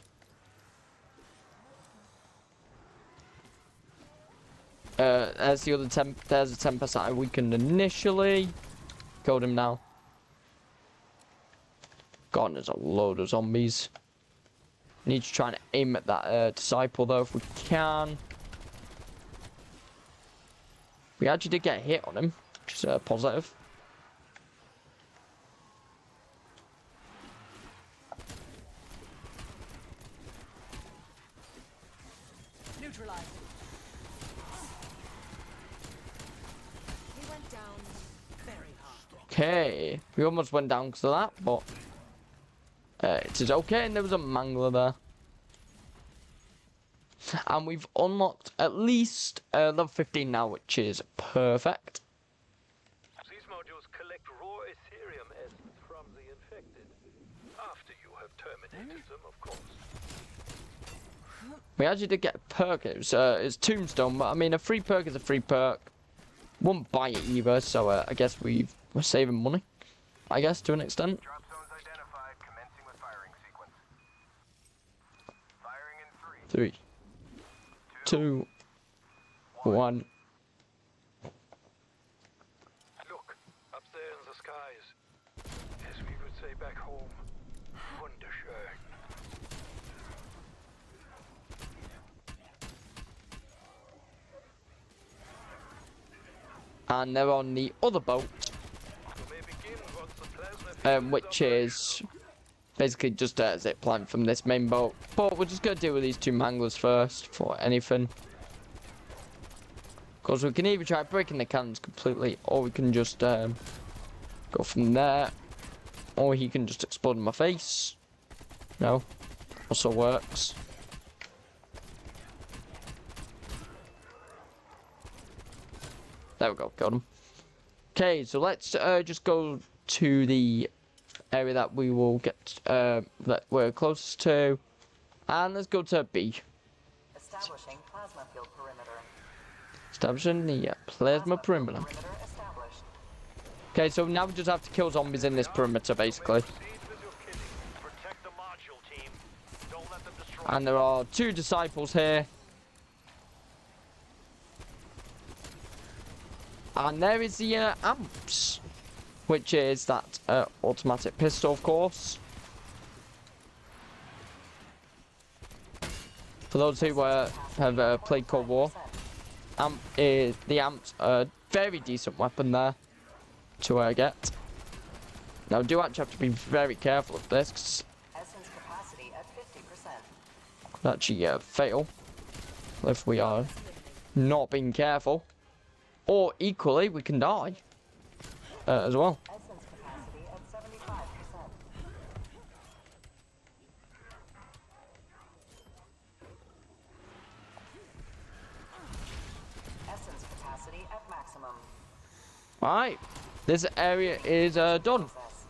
There's the other there's a tempest that I weakened initially. Killed him now. God, there's a load of zombies. Need to try and aim at that disciple though if we can. We actually did get a hit on him, which is positive. Neutralized. He went down very hard. Okay, we almost went down because of that, but it is okay. And there was a mangler there, and we've unlocked at least level 15 now, which is perfect. These modules collect raw Ethereum essence from the infected. After you have terminated them, of course. We actually did get a perk. It's Tombstone, but I mean, a free perk is a free perk. Won't buy it either, so I guess we're saving money. I guess to an extent. Drop zones identified. Commencing with firing sequence. Firing in 3, 2, 1. Look, up there in the skies. As we would say back home, wunderschön. and they're on the other boat, which is basically just a zip line from this main boat. But we're just gonna deal with these two manglers first for anything. Because we can either try breaking the cannons completely, or we can just go from there, or he can just explode in my face. No, also works. There we go, got him. Okay, so let's just go to the area that we will get, that we're closest to, and let's go to B. Establishing plasma field perimeter. Establishing the plasma perimeter. Established. Okay, so now we just have to kill zombies in this perimeter, basically. Protect the module team. Don't let them destroy. And there are 2 disciples here. And there is the amps, which is that automatic pistol, of course. For those who have played Cold War, the amp's a very decent weapon there to get. Now, do actually have to be very careful of this, 'cause Essence capacity at 50%. it could actually fail if we are not being careful. Or equally, we can die as well. Essence capacity at 75%. Essence capacity at maximum. Right, this area is done. Process.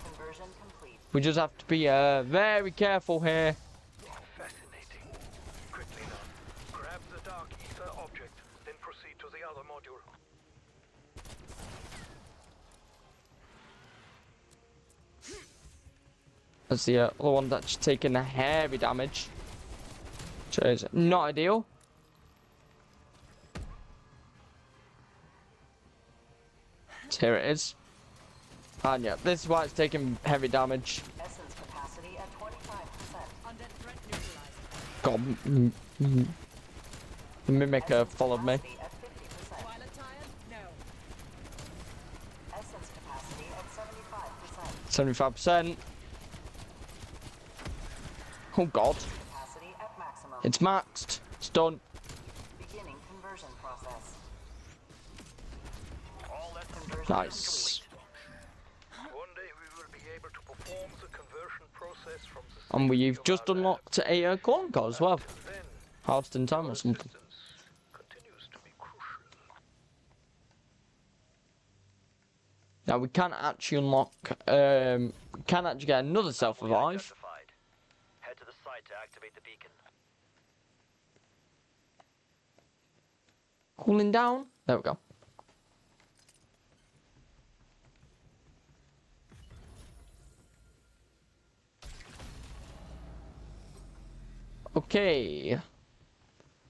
Conversion complete. We just have to be very careful here. Fascinating. Quickly now. Grab the dark ether object, then proceed to the other module. That's the other one that's taking a heavy damage, which is not ideal. So here it is. And yeah, this is why it's taking heavy damage. Essence capacity at 25%. Undead threat neutralized. God, the mimic followed me. Capacity at 50%. Pilot tired? No. Essence capacity at 75%. 75%. Oh God, Capacity at maximum. it's maxed. It's done. Beginning conversion process. All that Conversion Nice. One day we will be able to perform the conversion process from the And we've just unlocked a corn car as well. then Harvest in time or something. distance continues to be crucial. Now we can actually unlock, we can actually get another self-revive. Identified. Head to the site to activate the beacon. Cooling down. There we go. Okay.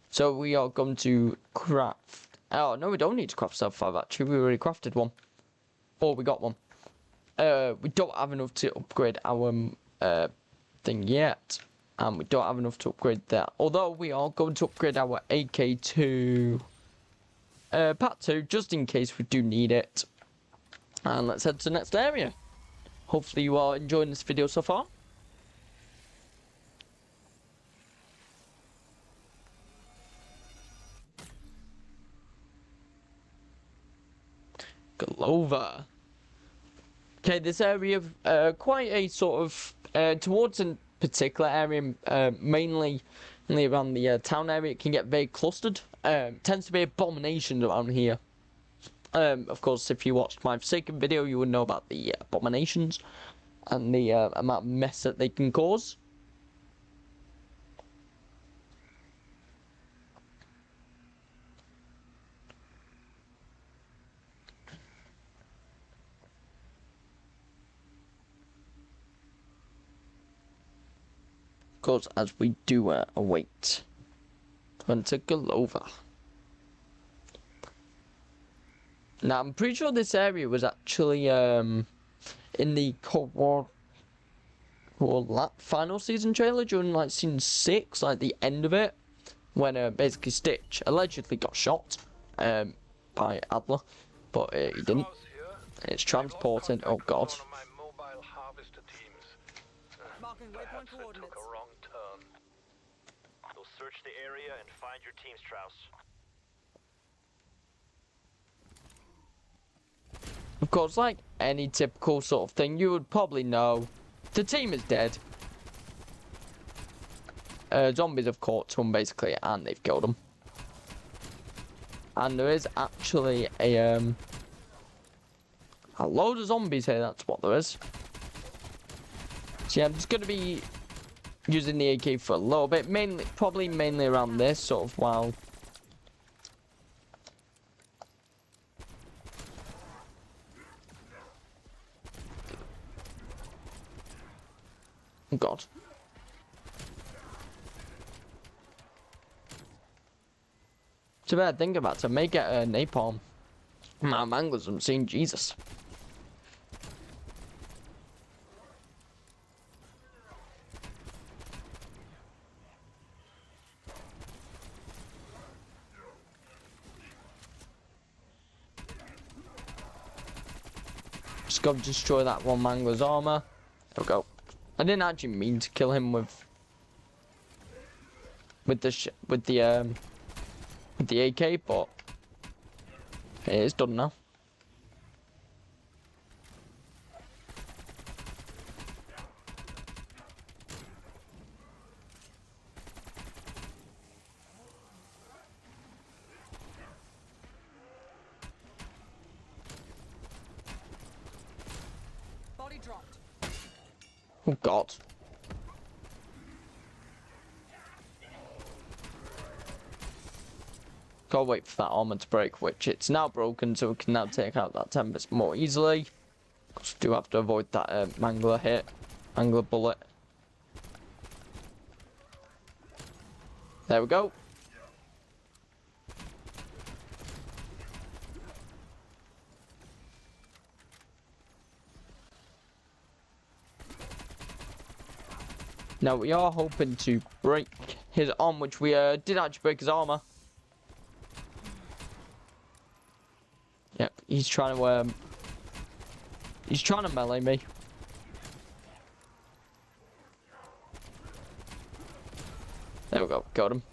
So we are going to craft. Oh no, we don't need to craft self-revive actually. We already crafted one. Oh, we got one. We don't have enough to upgrade our thing yet, and we don't have enough to upgrade that. Although we are going to upgrade our AK to Part 2 just in case we do need it. And let's head to the next area. Hopefully you are enjoying this video so far. Glover. Okay, this area, quite a sort of, towards a particular area, mainly around the town area, it can get very clustered. Tends to be abominations around here. Of course, if you watched my Forsaken video, you would know about the abominations and the amount of mess that they can cause. Course, as we do await Hunter Glover. Now, I'm pretty sure this area was actually in the Cold War final season trailer during like scene 6, like the end of it, when basically Stitch allegedly got shot. by Adler, but he didn't. It's transported. Oh god. Marking waypoint Took coordinates. a wrong turn. You'll search the area and find your team, Strauss. Of course, like any typical sort of thing, you would probably know the team is dead. Zombies have caught him basically, and they've killed him. And there is actually a load of zombies here. That's what there is. So yeah, I'm just gonna be using the AK for a little bit, probably mainly around this sort of while. Oh god. Too bad, think about it. I may get a napalm. My manglers haven't seen Jesus. Just gotta destroy that one mangler's armor. There we go. I didn't actually mean to kill him with the AK, but it is done now. Body dropped. Oh god. Gotta wait for that armor to break, which it's now broken, so we can now take out that tempest more easily. Just do have to avoid that mangler hit, mangler bullet. There we go. Now we are hoping to break his arm, which we did actually break his armor. Yep, he's trying to melee me. There we go, got him.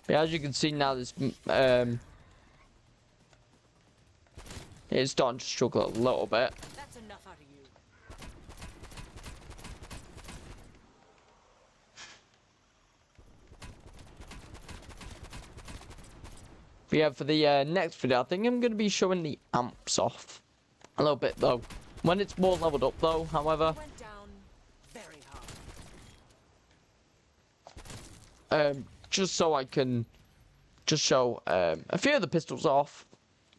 Yeah, as you can see now, this it's starting to struggle a little bit. That's enough out of you. But yeah, for the next video, I think I'm going to be showing the amps off a little bit though. When it's more leveled up though, however, Went down very hard. just so I can just show a few of the pistols off,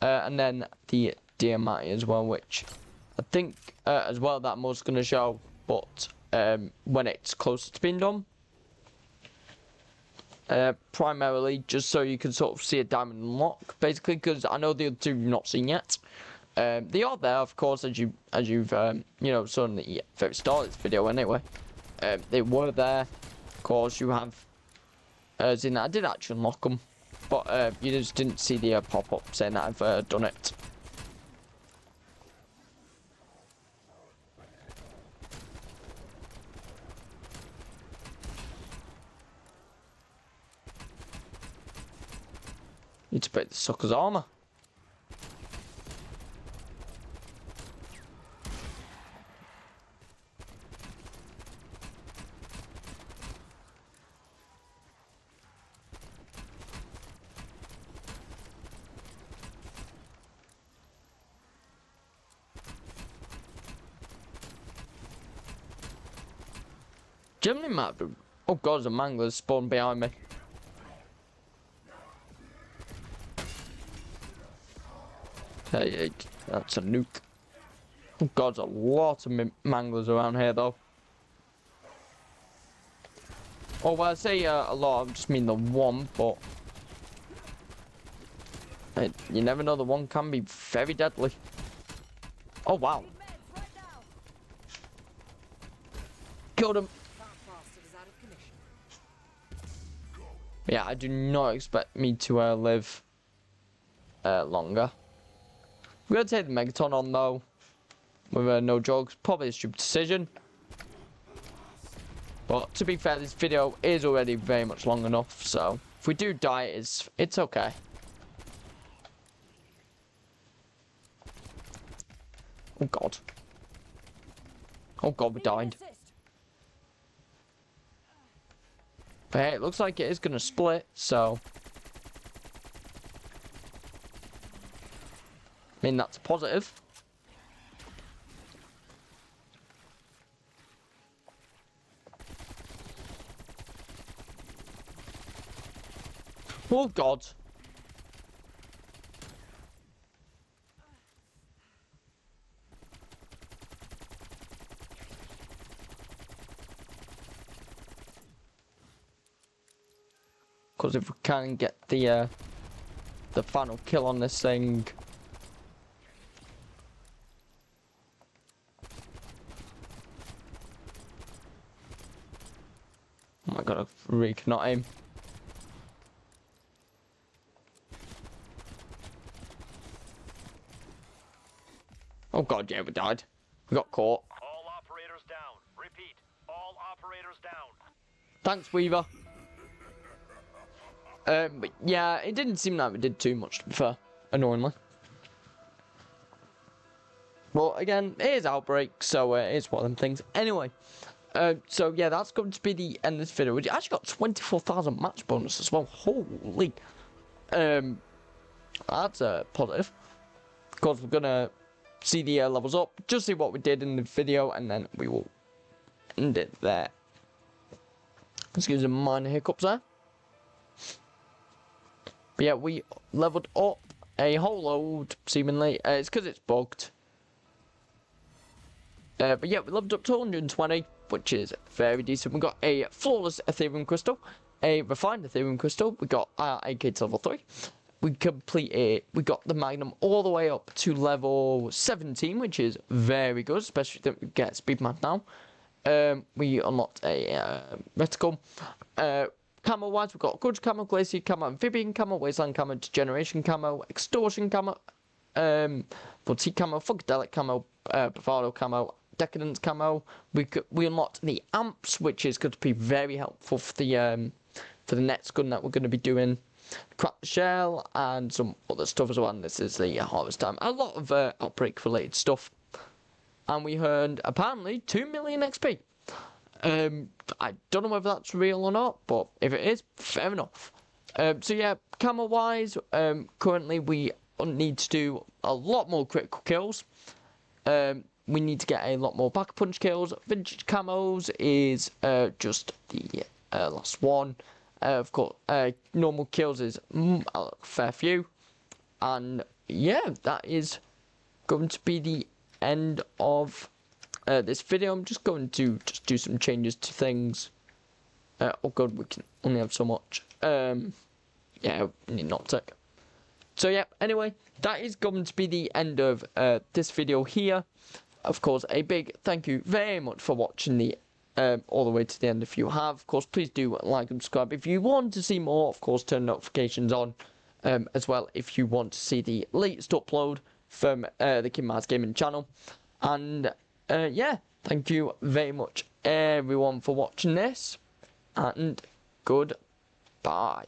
and then the DMI as well, which I think as well that I'm also going to show, but when it's closer to being done. Primarily just so you can sort of see a diamond unlock, basically, because I know the other two you've not seen yet. They are there, of course, as you've you know, saw in the very start of this video anyway. They were there, of course. You have seen that I did actually unlock them, but you just didn't see the pop-up saying that I've done it. Need to break the sucker's armor. Germany might be. Oh god, there's a mangler spawned behind me. Hey, that's a nuke. Oh god, there's a lot of manglers around here though. Oh, well, I say a lot, I just mean the one, but you never know, the one can be very deadly. Oh wow. Meds right now. Killed him. Can't pass to But yeah, I do not expect me to live longer. We're going to take the Megaton on, though. With no drugs. Probably a stupid decision. But to be fair, this video is already very much long enough. So if we do die, it's okay. Oh god. Oh god, we died. But hey, it looks like it is going to split, so... I mean, that's a positive. Oh god. Because if we can get the final kill on this thing. Oh my god, I really cannot aim. Oh god, yeah, we died. We got caught. All operators down. Repeat. All operators down. Thanks, Weaver. But yeah, it didn't seem like we did too much, to be fair. Annoyingly. Well, again, it is Outbreak, so it's one of them things. Anyway, so yeah, that's going to be the end of this video. We actually got 24,000 match bonus as well. Holy. That's positive. Of course, we're going to see the levels up, just see what we did in the video, and then we will end it there. Excuse the minor hiccups there. But yeah, we leveled up a whole load, seemingly. It's because it's bugged. But yeah, we leveled up to 120, which is very decent. We got a flawless Ethereum crystal, a refined Ethereum crystal. We got our AK to level 3. We got the magnum all the way up to level 17, which is very good, especially that we get speed man now. We unlocked a reticle. Camo wise, we've got Gorge camo, Glacier camo, Amphibian camo, Wasteland camo, Degeneration camo, Extortion camo, Boutique camo, Funkadelic camo, Bravado camo, Decadence camo. We unlocked the amps, which is going to be very helpful for the next gun that we're going to be doing. Crack the shell and some other stuff as well. And this is the harvest time. A lot of outbreak related stuff. And we earned apparently 2 million XP. I don't know whether that's real or not, but if it is, fair enough. So yeah, camo wise, currently we need to do a lot more critical kills. We need to get a lot more back punch kills. Vintage camos is just the last one. Of course, normal kills is a fair few. And yeah, that is going to be the end of this video. I'm just going to do some changes to things. Oh god, we can only have so much. Yeah, we need not tech. So yeah, anyway, that is going to be the end of this video here. Of course, a big thank you very much for watching the all the way to the end. If you have, of course, please do like and subscribe. If you want to see more, of course, turn notifications on as well. If you want to see the latest upload from the King Mars Gaming channel. And yeah, thank you very much, everyone, for watching this. And goodbye.